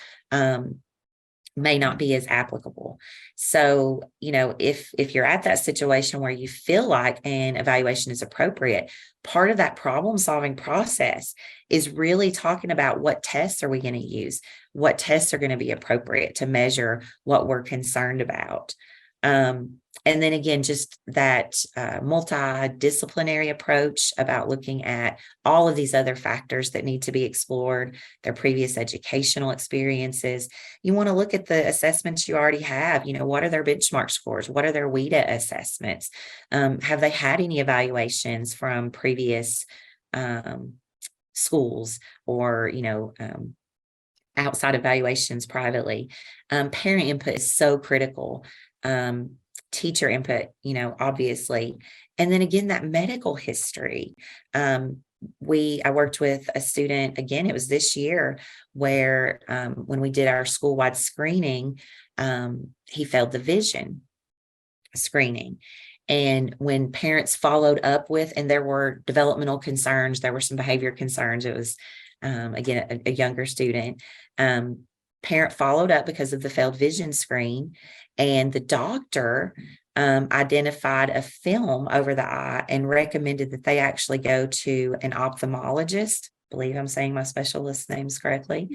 may not be as applicable. So, if you're at that situation where you feel like an evaluation is appropriate, part of that problem solving process is really talking about what tests are we going to use? What tests are going to be appropriate to measure what we're concerned about? And then again, just that multidisciplinary approach about looking at all of these other factors that need to be explored, their previous educational experiences. You want to look at the assessments you already have. What are their benchmark scores? What are their WIDA assessments? Have they had any evaluations from previous schools or, outside evaluations privately? Parent input is so critical. Teacher input, obviously. And then again, that medical history. I worked with a student, again, it was this year, where when we did our school-wide screening, he failed the vision screening. And when parents followed up with, and there were developmental concerns, there were some behavior concerns. It was, again, a younger student. Parent followed up because of the failed vision screen, and the doctor identified a film over the eye and recommended that they actually go to an ophthalmologist. I believe I'm saying my specialist names correctly.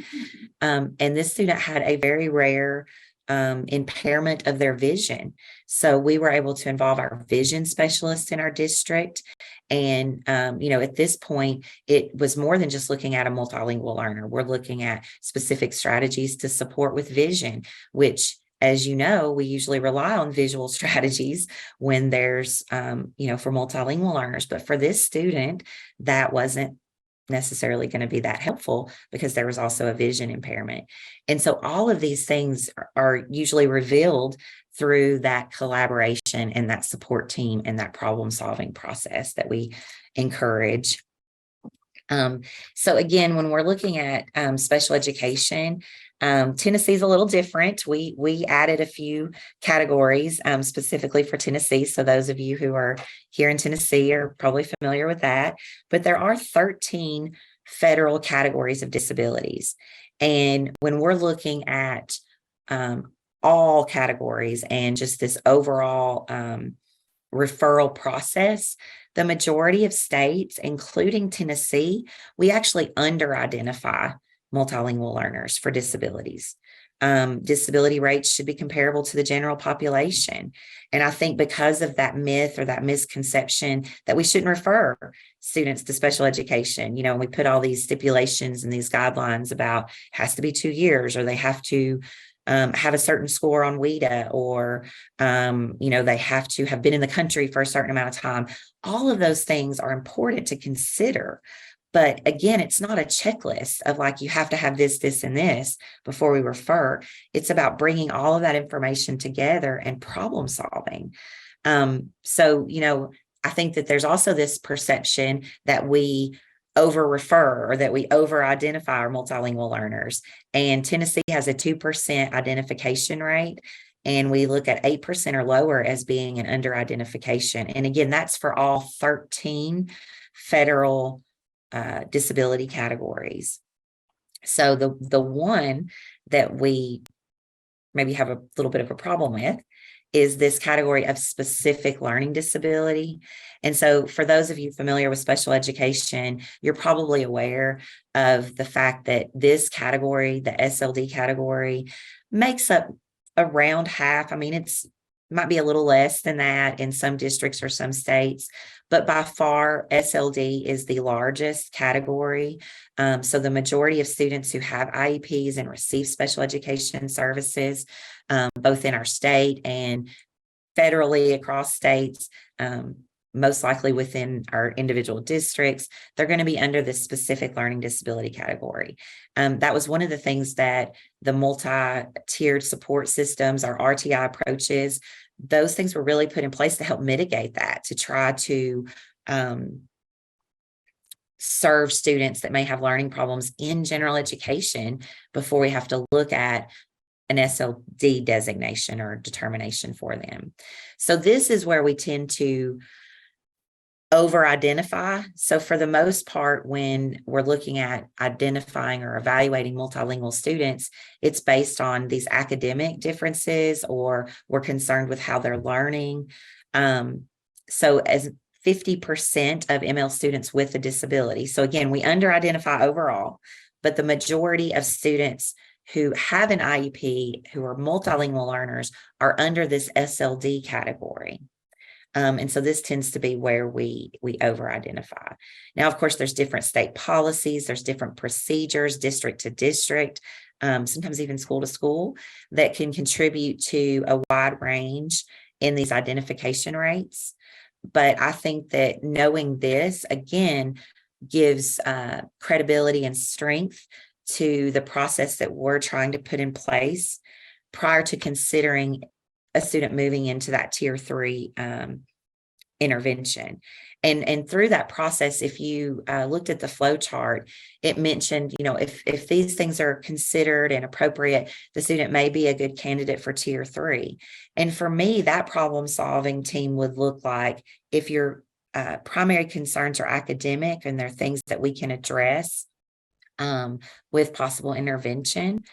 And this student had a very rare impairment of their vision. So we were able to involve our vision specialist in our district. And, at this point, it was more than just looking at a multilingual learner. We're looking at specific strategies to support with vision, which, as you know, we usually rely on visual strategies when there's, for multilingual learners. But for this student, that wasn't necessarily going to be that helpful because there was also a vision impairment. And so all of these things are usually revealed through that collaboration and that support team and that problem solving process that we encourage. So again, when we're looking at special education, Tennessee is a little different. We added a few categories specifically for Tennessee. So those of you who are here in Tennessee are probably familiar with that. But there are 13 federal categories of disabilities. And when we're looking at all categories and just this overall referral process, the majority of states, including Tennessee, we actually under-identify multilingual learners for disabilities. Disability rates should be comparable to the general population. And I think because of that myth or that misconception that we shouldn't refer students to special education, we put all these stipulations and these guidelines about has to be 2 years, or they have to have a certain score on WIDA, or, they have to have been in the country for a certain amount of time. All of those things are important to consider. But again, it's not a checklist of like, you have to have this, this, and this before we refer. It's about bringing all of that information together and problem solving. So, I think that there's also this perception that we over refer or that we over identify our multilingual learners. And Tennessee has a 2% identification rate. And we look at 8% or lower as being an under identification. And again, that's for all 13 federal disability categories. So the one that we maybe have a little bit of a problem with is this category of specific learning disability. And so for those of you familiar with special education, you're probably aware of the fact that this category, the SLD category, makes up around half. I mean, it's might be a little less than that in some districts or some states, but by far SLD is the largest category. So the majority of students who have IEPs and receive special education services, both in our state and federally across states, most likely within our individual districts, they're going to be under this specific learning disability category. That was one of the things that the multi-tiered support systems, our RTI approaches, those things were really put in place to help mitigate that, to try to serve students that may have learning problems in general education before we have to look at an SLD designation or determination for them. So this is where we tend to over-identify. So for the most part, when we're looking at identifying or evaluating multilingual students, it's based on these academic differences, or we're concerned with how they're learning. So as 50% of ML students with a disability. So again, we under-identify overall, but the majority of students who have an IEP, who are multilingual learners, are under this SLD category. And so this tends to be where we over-identify. Now, of course, there's different state policies, there's different procedures, district to district, sometimes even school to school, that can contribute to a wide range in these identification rates. But I think that knowing this, again, gives credibility and strength to the process that we're trying to put in place prior to considering a student moving into that tier 3 intervention. And through that process, if you looked at the flow chart, it mentioned, if these things are considered and appropriate, the student may be a good candidate for tier 3. And for me, that problem solving team would look like, if your primary concerns are academic and they're things that we can address with possible intervention,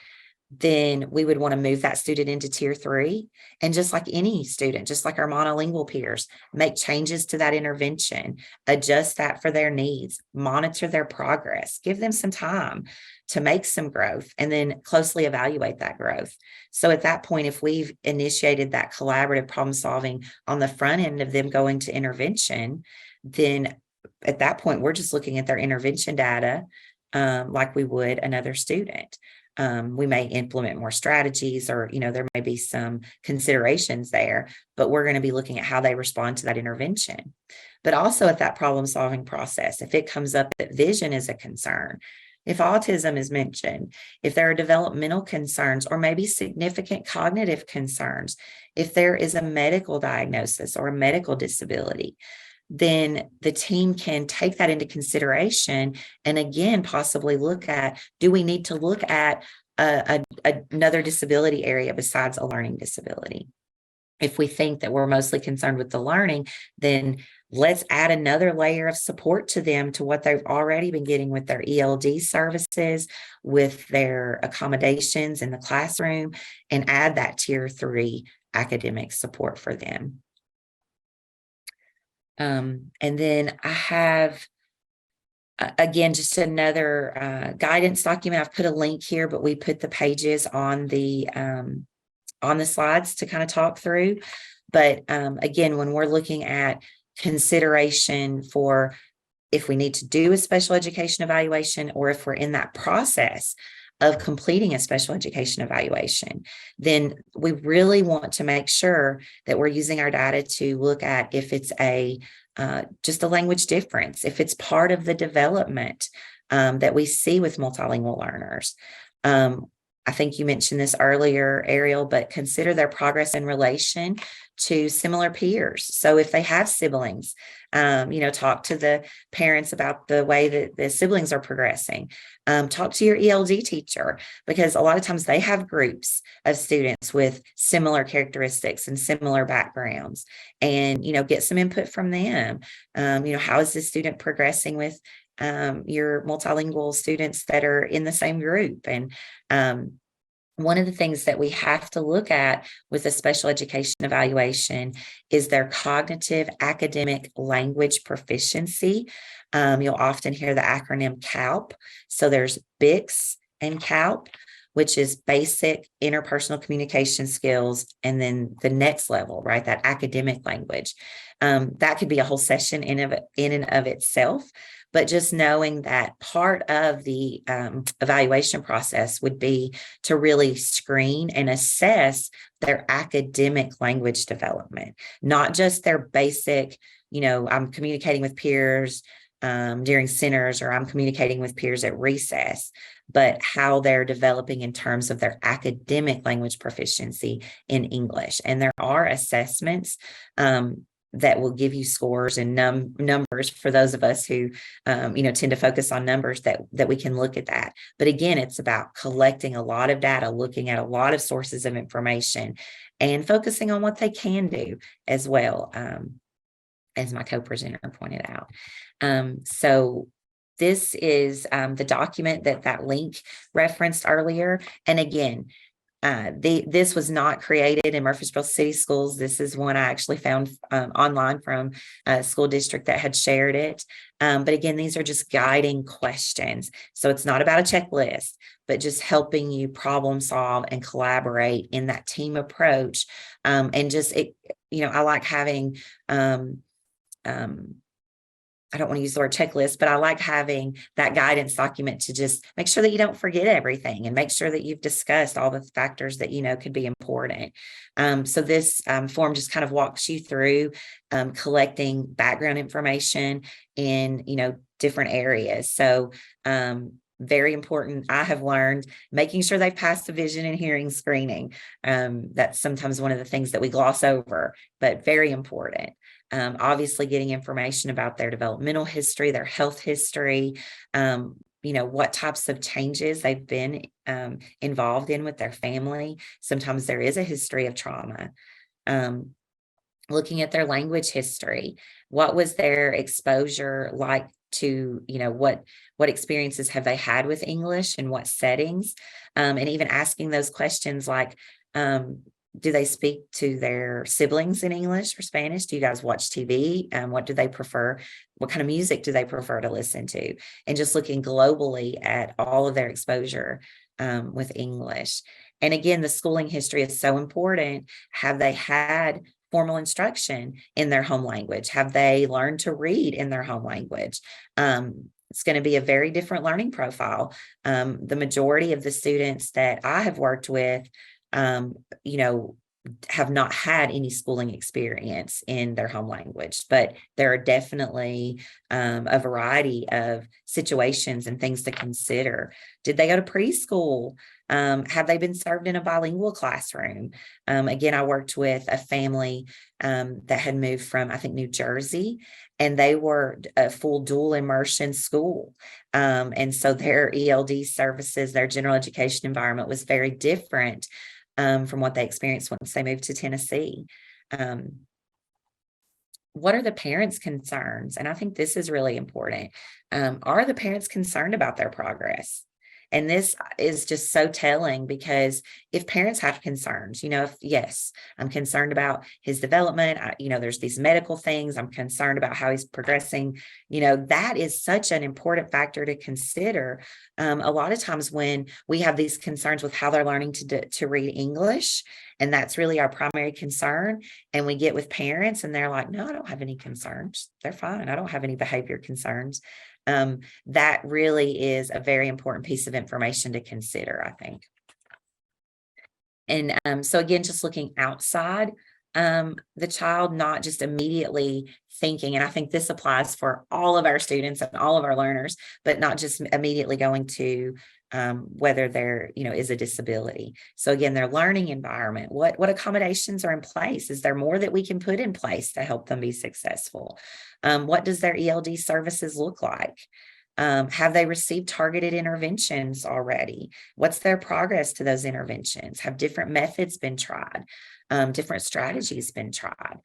then we would want to move that student into tier 3. And just like any student, just like our monolingual peers, make changes to that intervention, adjust that for their needs, monitor their progress, give them some time to make some growth, and then closely evaluate that growth. So at that point, if we've initiated that collaborative problem solving on the front end of them going to intervention, then at that point, we're just looking at their intervention data like we would another student. We may implement more strategies, or, there may be some considerations there, but we're going to be looking at how they respond to that intervention. But also at that problem solving process, if it comes up that vision is a concern, if autism is mentioned, if there are developmental concerns, or maybe significant cognitive concerns, if there is a medical diagnosis or a medical disability, then the team can take that into consideration and again, possibly look at, do we need to look at another disability area besides a learning disability? If we think that we're mostly concerned with the learning, then let's add another layer of support to them, to what they've already been getting with their ELD services, with their accommodations in the classroom, and add that tier 3 academic support for them. And then I have, again, just another guidance document. I've put a link here, but we put the pages on the slides to kind of talk through. But again, when we're looking at consideration for if we need to do a special education evaluation, or if we're in that process of completing a special education evaluation, then we really want to make sure that we're using our data to look at if it's just a language difference, if it's part of the development that we see with multilingual learners. I think you mentioned this earlier, Ariel, but consider their progress in relation to similar peers. So if they have siblings, talk to the parents about the way that the siblings are progressing. Talk to your ELD teacher, because a lot of times they have groups of students with similar characteristics and similar backgrounds, and, get some input from them. How is this student progressing with your multilingual students that are in the same group. And one of the things that we have to look at with a special education evaluation is their cognitive academic language proficiency. You'll often hear the acronym CALP. So there's BICS and CALP, which is basic interpersonal communication skills. And then the next level, right, that academic language. That could be a whole session in and of itself. But just knowing that part of the evaluation process would be to really screen and assess their academic language development, not just their basic, I'm communicating with peers during centers, or I'm communicating with peers at recess, but how they're developing in terms of their academic language proficiency in English. And there are assessments that will give you scores and numbers for those of us who, tend to focus on numbers, that we can look at that. But again, it's about collecting a lot of data, looking at a lot of sources of information, and focusing on what they can do as well, as my co-presenter pointed out. So this is the document that link referenced earlier. And again, this was not created in Murfreesboro City Schools. This is one I actually found online from a school district that had shared it. But again, these are just guiding questions. So it's not about a checklist, but just helping you problem solve and collaborate in that team approach. And just, I like having, I don't want to use the word checklist, but I like having that guidance document to just make sure that you don't forget everything, and make sure that you've discussed all the factors that could be important. So this form just kind of walks you through collecting background information in different areas. So very important, I have learned, making sure they've passed the vision and hearing screening. That's sometimes one of the things that we gloss over, but very important. Obviously getting information about their developmental history, their health history, what types of changes they've been involved in with their family. Sometimes there is a history of trauma. Looking at their language history, what was their exposure like to, what experiences have they had with English and what settings, and even asking those questions like, do they speak to their siblings in English or Spanish? Do you guys watch TV? What do they prefer? What kind of music do they prefer to listen to? And just looking globally at all of their exposure with English. And again, the schooling history is so important. Have they had formal instruction in their home language? Have they learned to read in their home language? It's going to be a very different learning profile. The majority of the students that I have worked with, have not had any schooling experience in their home language, but there are definitely a variety of situations and things to consider. Did they go to preschool? Have they been served in a bilingual classroom? Again, I worked with a family that had moved from, I think, New Jersey, and they were a full dual immersion school. And so their ELD services, their general education environment was very different from what they experienced once they moved to Tennessee. What are the parents' concerns? And I think this is really important. Are the parents concerned about their progress? And this is just so telling, because if parents have concerns, yes, I'm concerned about his development, there's these medical things, I'm concerned about how he's progressing, that is such an important factor to consider. A lot of times when we have these concerns with how they're learning to read English, and that's really our primary concern, and we get with parents and they're like, no, I don't have any concerns. They're fine. I don't have any behavior concerns. That really is a very important piece of information to consider, I think. And so again, just looking outside the child, not just immediately thinking, and I think this applies for all of our students and all of our learners, but not just immediately going to whether there is a disability. So again, their learning environment, what accommodations are in place? Is there more that we can put in place to help them be successful? What does their ELD services look like? Have they received targeted interventions already? What's their progress to those interventions? Have different methods been tried? Different strategies been tried?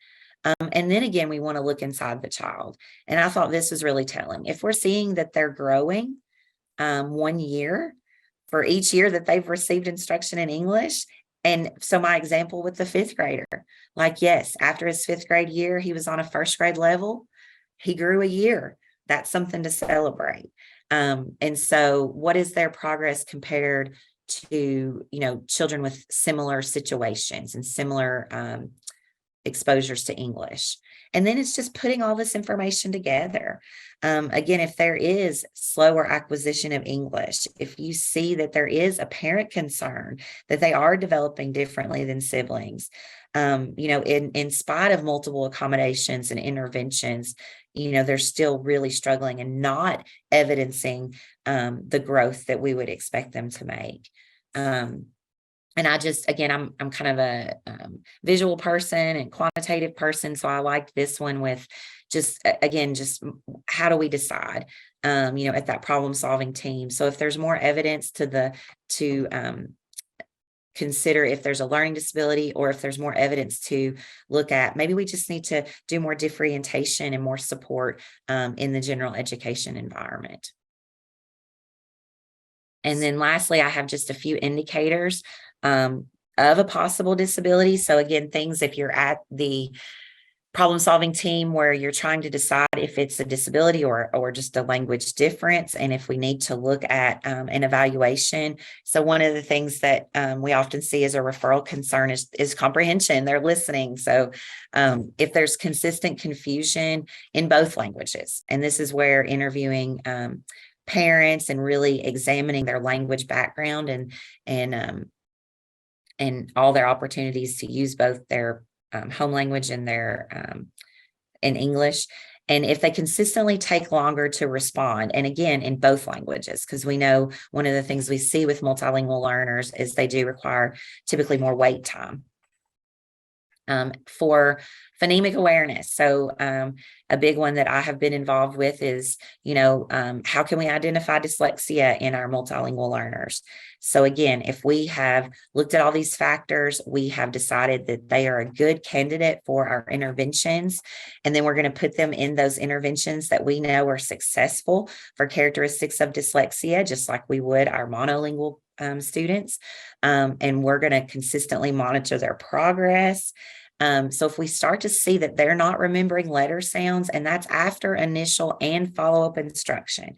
And then again, we want to look inside the child. And I thought this was really telling. If we're seeing that they're growing 1 year for each year that they've received instruction in English. And so my example with the 5th grader, like, yes, after his 5th grade year, he was on a 1st grade level. He grew a year. That's something to celebrate. And so what is their progress compared to, children with similar situations and similar exposures to English? And then it's just putting all this information together. Again, if there is slower acquisition of English, if you see that there is apparent concern that they are developing differently than siblings, in spite of multiple accommodations and interventions, they're still really struggling and not evidencing the growth that we would expect them to make. And I'm kind of a visual person and quantitative person. So I like this one with just how do we decide, at that problem solving team. So if there's more evidence to consider if there's a learning disability, or if there's more evidence to look at, maybe we just need to do more differentiation and more support in the general education environment. And then lastly, I have just a few indicators of a possible disability. So again, things, if you're at the problem solving team where you're trying to decide if it's a disability or just a language difference, and if we need to look at an evaluation. So one of the things that we often see as a referral concern is comprehension. They're listening. So if there's consistent confusion in both languages, and this is where interviewing parents and really examining their language background and all their opportunities to use both their home language and their in English. And if they consistently take longer to respond, and again, in both languages, because we know one of the things we see with multilingual learners is they do require typically more wait time. For phonemic awareness. So a big one that I have been involved with is, how can we identify dyslexia in our multilingual learners? So again, if we have looked at all these factors, we have decided that they are a good candidate for our interventions, and then we're going to put them in those interventions that we know are successful for characteristics of dyslexia, just like we would our monolingual students. And we're going to consistently monitor their progress. So if we start to see that they're not remembering letter sounds, and that's after initial and follow-up instruction,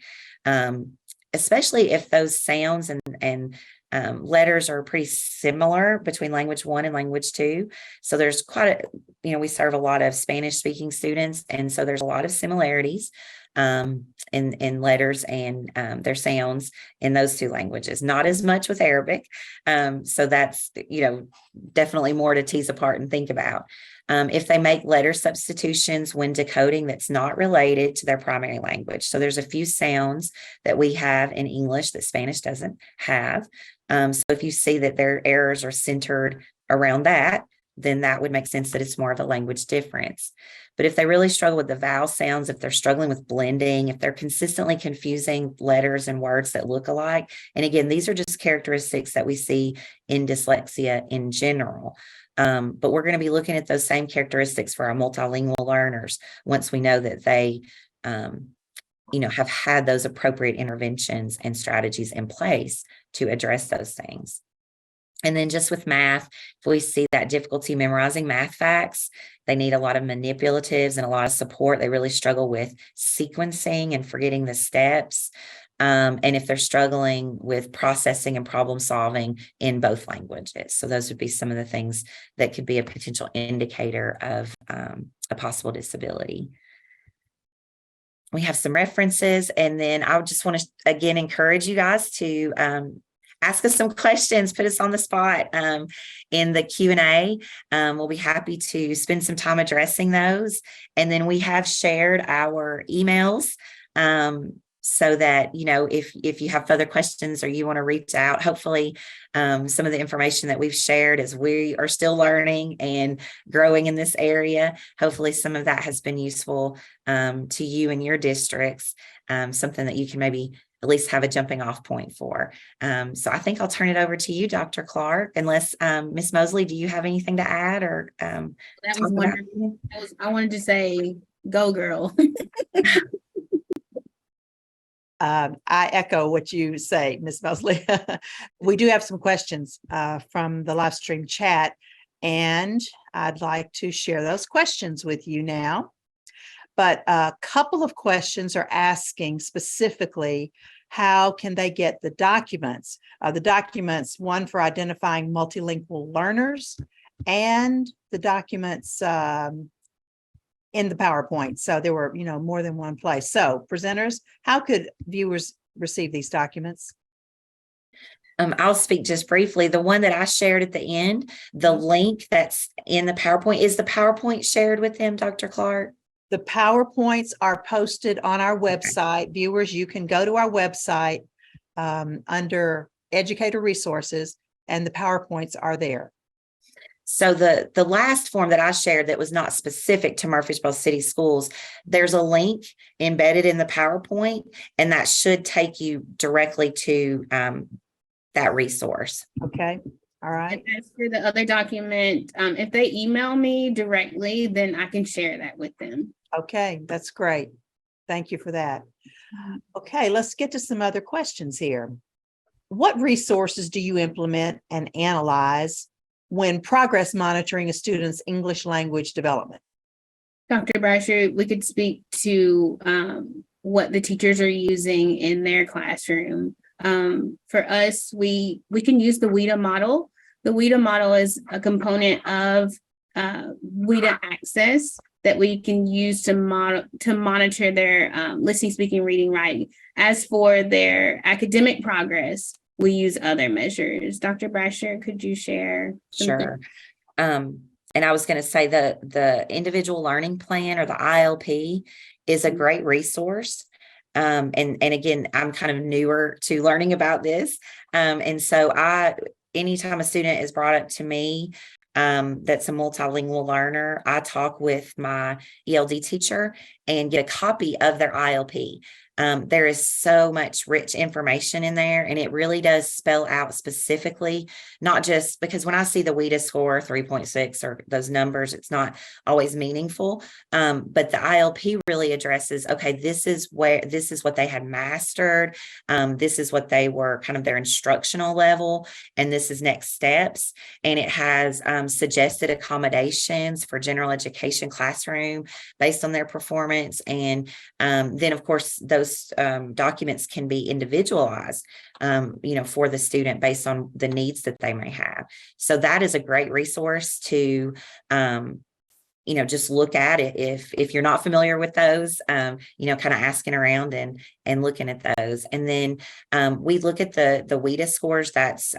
especially if those sounds and letters are pretty similar between language 1 and language 2. So there's quite we serve a lot of Spanish speaking students. And so there's a lot of similarities in letters and their sounds in those 2 languages, not as much with Arabic. So that's, definitely more to tease apart and think about. If they make letter substitutions when decoding that's not related to their primary language. So there's a few sounds that we have in English that Spanish doesn't have. So if you see that their errors are centered around that, then that would make sense that it's more of a language difference. But if they really struggle with the vowel sounds, if they're struggling with blending, if they're consistently confusing letters and words that look alike, and again, these are just characteristics that we see in dyslexia in general. But we're going to be looking at those same characteristics for our multilingual learners once we know that they, have had those appropriate interventions and strategies in place to address those things. And then just with math, if we see that difficulty memorizing math facts, they need a lot of manipulatives and a lot of support. They really struggle with sequencing and forgetting the steps. And if they're struggling with processing and problem solving in both languages. So those would be some of the things that could be a potential indicator of a possible disability. We have some references, and then I would just want to, again, encourage you guys to ask us some questions, put us on the spot in the Q&A. We'll be happy to spend some time addressing those. And then we have shared our emails so that, if you have further questions or you want to reach out, hopefully some of the information that we've shared as we are still learning and growing in this area, hopefully some of that has been useful to you and your districts, something that you can maybe at least have a jumping off point for. So I think I'll turn it over to you, Dr. Clark, unless Ms. Mosley, do you have anything to add or That talk was about? wonderful. I wanted to say, go girl. I echo what you say, Ms. Mosley. We do have some questions from the live stream chat, and I'd like to share those questions with you now. But a couple of questions are asking specifically, how can they get the documents? The documents, one for identifying multilingual learners, and the documents in the PowerPoint. So there were, more than one place. So presenters, how could viewers receive these documents? I'll speak just briefly. The one that I shared at the end, the link that's in the PowerPoint, is the PowerPoint shared with them, Dr. Clark? The PowerPoints are posted on our website. Viewers, you can go to our website under Educator Resources, and the PowerPoints are there. So the last form that I shared that was not specific to Murfreesboro City Schools, there's a link embedded in the PowerPoint, and that should take you directly to that resource. Okay. All right. And as for the other document, if they email me directly, then I can share that with them. Okay, that's great. Thank you for that. Okay, let's get to some other questions here. What resources do you implement and analyze when progress monitoring a student's English language development? Dr. Brasher, we could speak to what the teachers are using in their classroom. For us, we can use the WIDA model. The WIDA model is a component of WIDA Access that we can use to monitor their listening, speaking, reading, writing. As for their academic progress, we use other measures. Dr. Brasher, could you share? Sure. And I was going to say the individual learning plan, or the ILP, is a great resource. And again, I'm kind of newer to learning about this. And so anytime a student is brought up to me, that's a multilingual learner, I talk with my ELD teacher and get a copy of their ILP. There is so much rich information in there, and it really does spell out specifically, not just because when I see the WIDA score 3.6 or those numbers, it's not always meaningful. But the ILP really addresses, okay, this is what they had mastered. This is what they were kind of their instructional level, and this is next steps. And it has suggested accommodations for general education classroom based on their performance. And then of course, those documents can be individualized, for the student based on the needs that they may have. So that is a great resource to, just look at it. If you're not familiar with those, kind of asking around and looking at those. And then we look at the WIDA scores. That's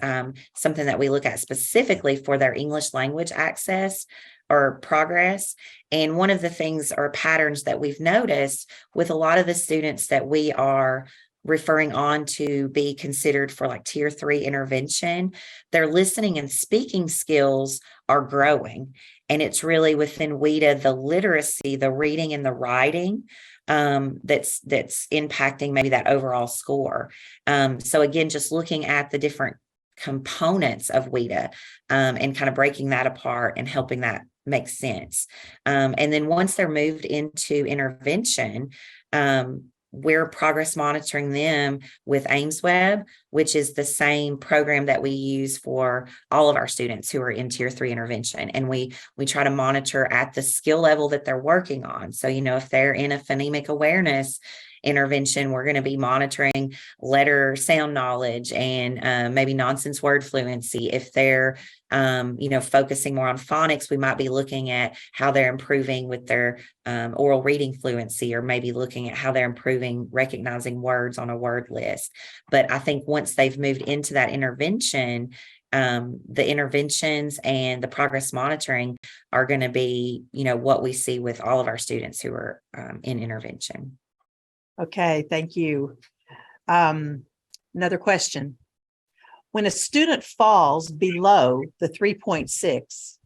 something that we look at specifically for their English language access or progress. And one of the things or patterns that we've noticed with a lot of the students that we are referring on to be considered for like tier 3 intervention, their listening and speaking skills are growing. And it's really within WIDA, the literacy, the reading and the writing, that's impacting maybe that overall score. So again, just looking at the different components of WIDA and kind of breaking that apart and helping that make sense. And then once they're moved into intervention, we're progress monitoring them with AIMSweb, which is the same program that we use for all of our students who are in tier 3 intervention. And we try to monitor at the skill level that they're working on. So, if they're in a phonemic awareness intervention, we're going to be monitoring letter sound knowledge and maybe nonsense word fluency. If they're focusing more on phonics, we might be looking at how they're improving with their oral reading fluency, or maybe looking at how they're improving recognizing words on a word list. But I think once they've moved into that intervention, the interventions and the progress monitoring are going to be, what we see with all of our students who are in intervention. Okay, thank you. Another question. When a student falls below the 3.6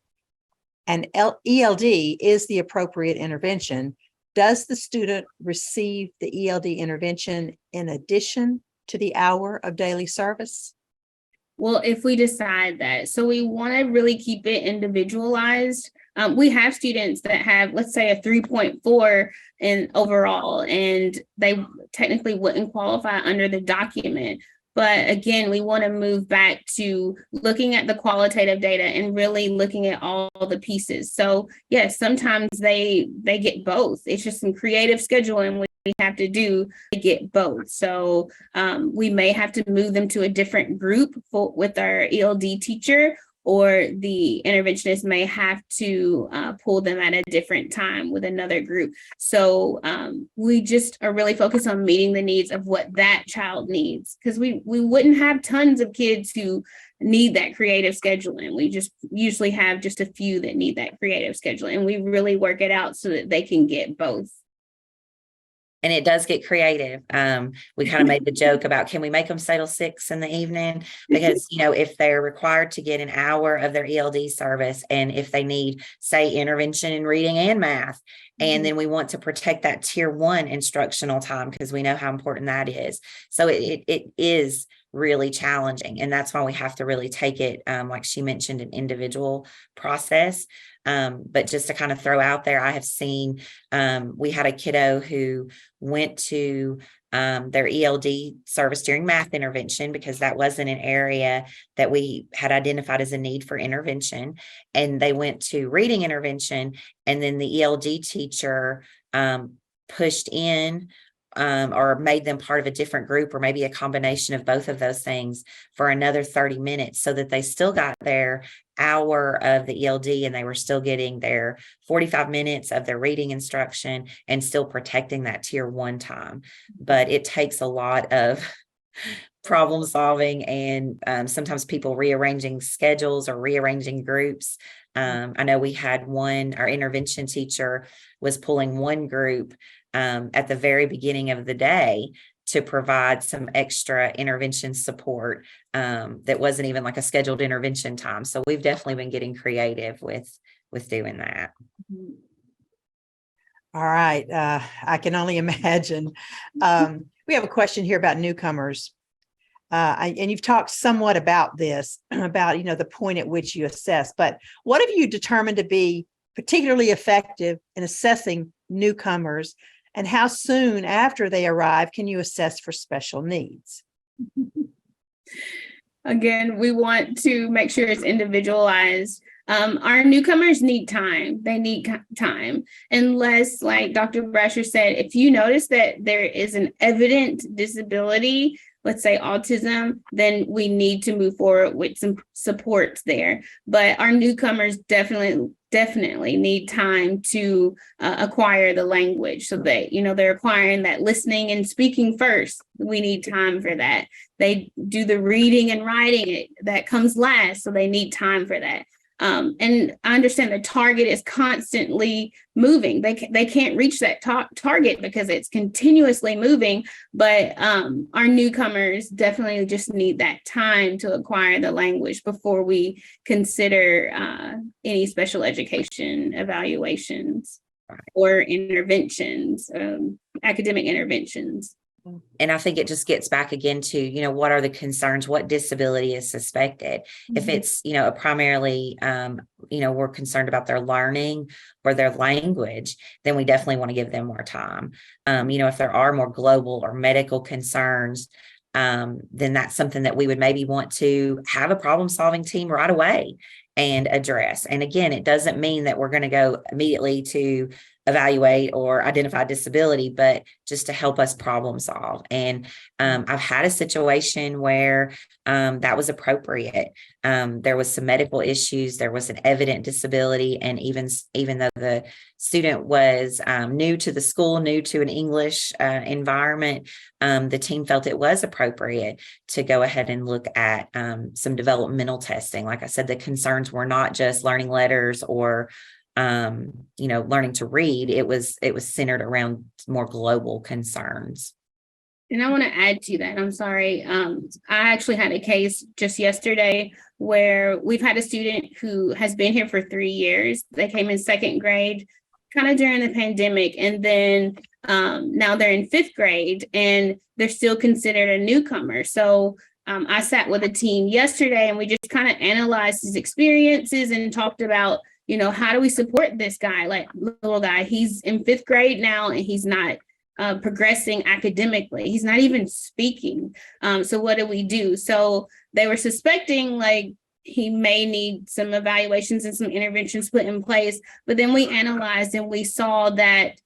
and ELD is the appropriate intervention, does the student receive the ELD intervention in addition to the hour of daily service? Well, if we decide that, so we want to really keep it individualized. We have students that have, let's say, a 3.4 in overall, and they technically wouldn't qualify under the document. But again, we want to move back to looking at the qualitative data and really looking at all the pieces. So yes, sometimes they get both. It's just some creative scheduling we have to do to get both. So we may have to move them to a different group with our ELD teacher, or the interventionist may have to pull them at a different time with another group. So we just are really focused on meeting the needs of what that child needs, because we wouldn't have tons of kids who need that creative scheduling. We just usually have just a few that need that creative scheduling, and we really work it out so that they can get both. And it does get creative. We kind of made the joke about, can we make them stay till 6 in the evening? Because, if they're required to get an hour of their ELD service, and if they need, say, intervention in reading and math, and then we want to protect that tier 1 instructional time because we know how important that is. So it is really challenging. And that's why we have to really take it, like she mentioned, an individual process. But just to kind of throw out there, I have seen, we had a kiddo who went to their ELD service during math intervention because that wasn't an area that we had identified as a need for intervention. And they went to reading intervention, and then the ELD teacher pushed in or made them part of a different group, or maybe a combination of both of those things, for another 30 minutes, so that they still got their hour of the ELD and they were still getting their 45 minutes of their reading instruction and still protecting that tier 1 time. But it takes a lot of problem solving, and sometimes people rearranging schedules or rearranging groups. I know we had our intervention teacher was pulling one group at the very beginning of the day to provide some extra intervention support that wasn't even like a scheduled intervention time. So we've definitely been getting creative with doing that. All right. I can only imagine. We have a question here about newcomers. And you've talked somewhat about this, about, the point at which you assess, but what have you determined to be particularly effective in assessing newcomers, and how soon after they arrive can you assess for special needs? Again, we want to make sure it's individualized. Our newcomers need time. They need time. Unless, like Dr. Brasher said, if you notice that there is an evident disability, let's say autism, then we need to move forward with some supports there. But our newcomers definitely need time to acquire the language, so that, they're acquiring that listening and speaking first. We need time for that. They do the reading and writing, that comes last, so they need time for that. And I understand the target is constantly moving. They can't reach that target because it's continuously moving, but our newcomers definitely just need that time to acquire the language before we consider any special education evaluations or interventions, academic interventions. And I think it just gets back again to, what are the concerns? What disability is suspected? If it's, primarily, we're concerned about their learning or their language, then we definitely want to give them more time. If there are more global or medical concerns, then that's something that we would maybe want to have a problem-solving team right away and address. And again, it doesn't mean that we're going to go immediately to evaluate or identify disability, but just to help us problem solve. And I've had a situation where that was appropriate. There was some medical issues, there was an evident disability, and even though the student was new to the school, new to an English environment, the team felt it was appropriate to go ahead and look at some developmental testing. Like I said, the concerns were not just learning letters or learning to read. It was centered around more global concerns. And I want to add to that. I'm sorry. I actually had a case just yesterday where we've had a student who has been here for 3 years. They came in second grade, kind of during the pandemic, and then now they're in 5th grade and they're still considered a newcomer. So I sat with a team yesterday and we just kind of analyzed his experiences and talked about, how do we support this guy, like little guy? He's in 5th grade now and he's not progressing academically. He's not even speaking. So what do we do? So they were suspecting like he may need some evaluations and some interventions put in place. But then we analyzed and we saw that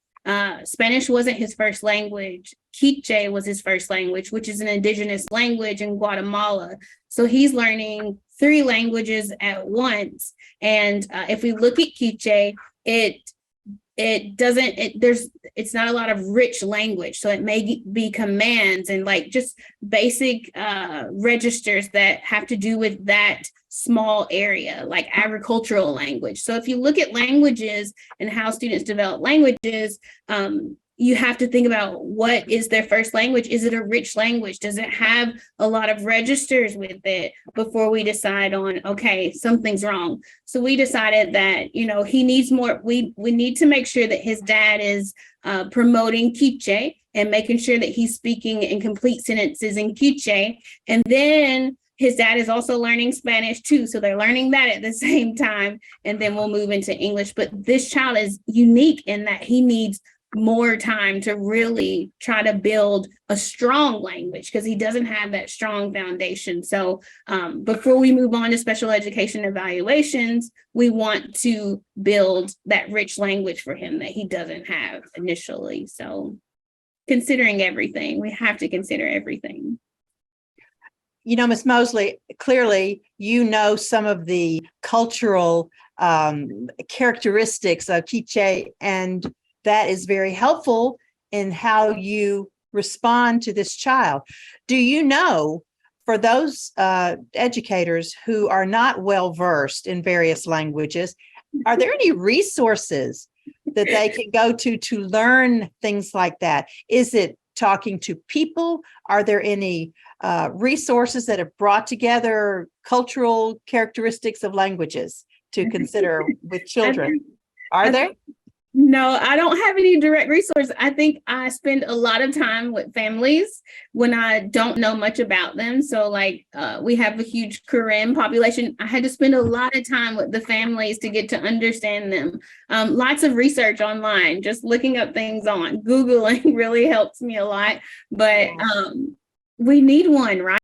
Spanish wasn't his first language. Quiche was his first language, which is an indigenous language in Guatemala. So he's learning 3 languages at once. And if we look at Quiche, it's not a lot of rich language. So it may be commands and like just basic registers that have to do with that small area, like agricultural language. So if you look at languages and how students develop languages, you have to think about what is their first language. Is it a rich language? Does it have a lot of registers with it before we decide on, okay, something's wrong? So we decided that, he needs more. We need to make sure that his dad is promoting Quiche and making sure that he's speaking in complete sentences in Quiche. And then his dad is also learning Spanish too. So they're learning that at the same time. And then we'll move into English. But this child is unique in that he needs more time to really try to build a strong language because he doesn't have that strong foundation. So before we move on to special education evaluations, we want to build that rich language for him that he doesn't have initially. So considering everything, we have to consider everything. Ms. Mosley, clearly, some of the cultural characteristics of Quiche, and that is very helpful in how you respond to this child. Do you know, for those educators who are not well versed in various languages, are there any resources that they can go to learn things like that? Is it talking to people? Are there any resources that have brought together cultural characteristics of languages to consider with children? Are there? No, I don't have any direct resources. I think I spend a lot of time with families when I don't know much about them. So like we have a huge Korean population. I had to spend a lot of time with the families to get to understand them. Lots of research online, just looking up things on Googling really helps me a lot. But we need one, right?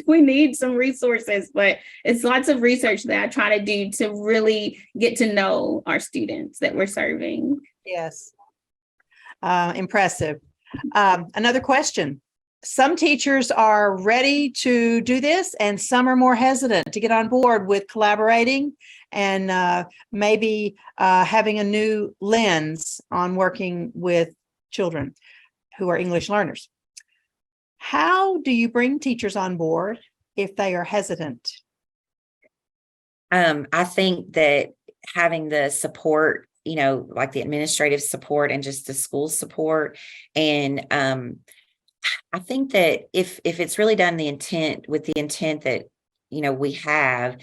We need some resources, but it's lots of research that I try to do to really get to know our students that we're serving. Yes. Impressive. Another question. Some teachers are ready to do this and some are more hesitant to get on board with collaborating and maybe having a new lens on working with children who are English learners. How do you bring teachers on board if they are hesitant? I think that having the support, like the administrative support and just the school support. And I think that if it's really done with the intent that, we have,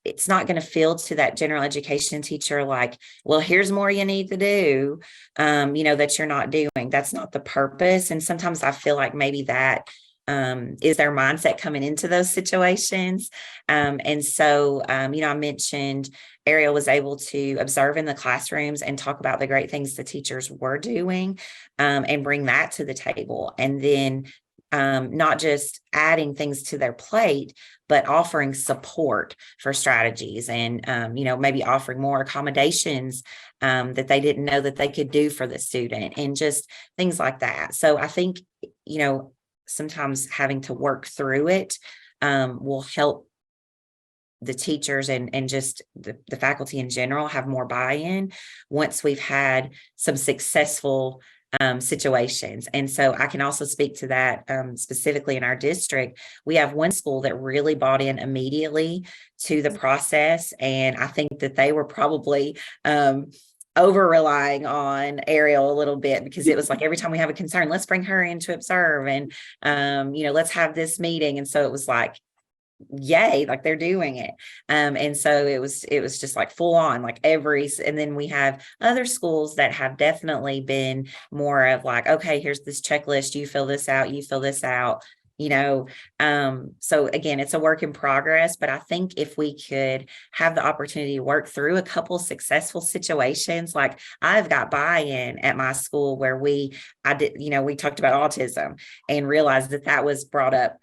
it's not going to feel to that general education teacher like, well, here's more you need to do, that you're not doing. That's not the purpose. And sometimes I feel like maybe that is their mindset coming into those situations. And so, I mentioned Ariel was able to observe in the classrooms and talk about the great things the teachers were doing and bring that to the table. And then not just adding things to their plate, but offering support for strategies and, maybe offering more accommodations that they didn't know that they could do for the student and just things like that. So I think, sometimes having to work through it will help the teachers and just the faculty in general have more buy-in once we've had some successful situations. And so I can also speak to that specifically in our district. We have one school that really bought in immediately to the process. And I think that they were probably over relying on Ariel a little bit, because it was like every time we have a concern, let's bring her in to observe, and let's have this meeting. And so it was like, yay, like they're doing it. And so it was just like full on, like and then we have other schools that have definitely been more of like, okay, here's this checklist, you fill this out, so again, it's a work in progress, but I think if we could have the opportunity to work through a couple successful situations, like I've got buy-in at my school where we talked about autism and realized that was brought up,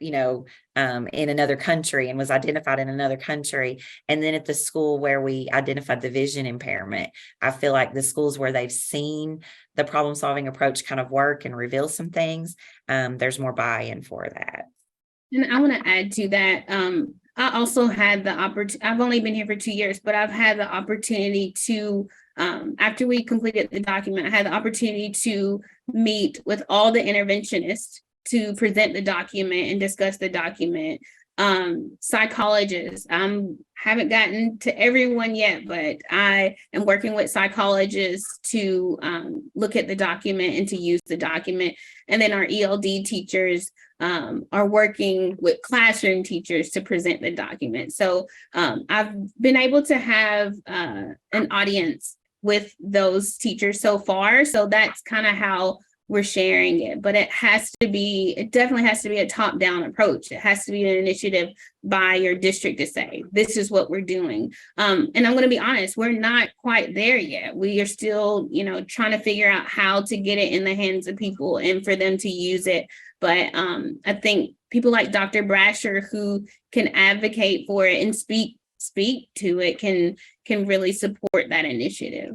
in another country and was identified in another country. And then at the school where we identified the vision impairment, I feel like the schools where they've seen the problem solving approach kind of work and reveal some things, there's more buy-in for that. And I want to add to that. I also had the opportunity, I've only been here for 2 years, but I've had the opportunity to, after we completed the document, I had the opportunity to meet with all the interventionists to present the document and discuss the document. Psychologists, haven't gotten to everyone yet, but I am working with psychologists to look at the document and to use the document. And then our ELD teachers are working with classroom teachers to present the document. So I've been able to have an audience with those teachers so far. So that's kind of how we're sharing it, but it definitely has to be a top-down approach. It has to be an initiative by your district to say, this is what we're doing. And I'm going to be honest, we're not quite there yet. We are still, trying to figure out how to get it in the hands of people and for them to use it. But I think people like Dr. Brasher, who can advocate for it and speak to it, can really support that initiative.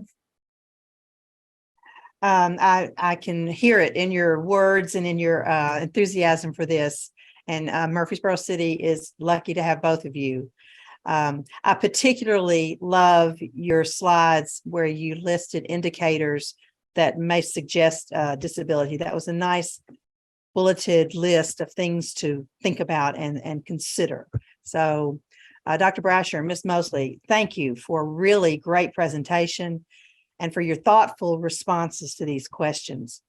I can hear it in your words and in your enthusiasm for this. And Murfreesboro City is lucky to have both of you. I particularly love your slides where you listed indicators that may suggest disability. That was a nice bulleted list of things to think about and consider. So Dr. Brasher and Ms. Mosley, thank you for a really great presentation and for your thoughtful responses to these questions.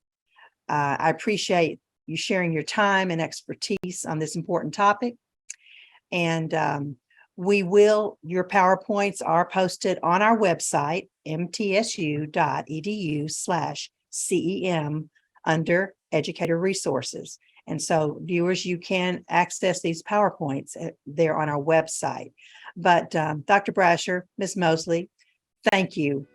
I appreciate you sharing your time and expertise on this important topic. And your PowerPoints are posted on our website, mtsu.edu/CEM under Educator Resources. And so viewers, you can access these PowerPoints there on our website. But Dr. Brasher, Ms. Mosley, thank you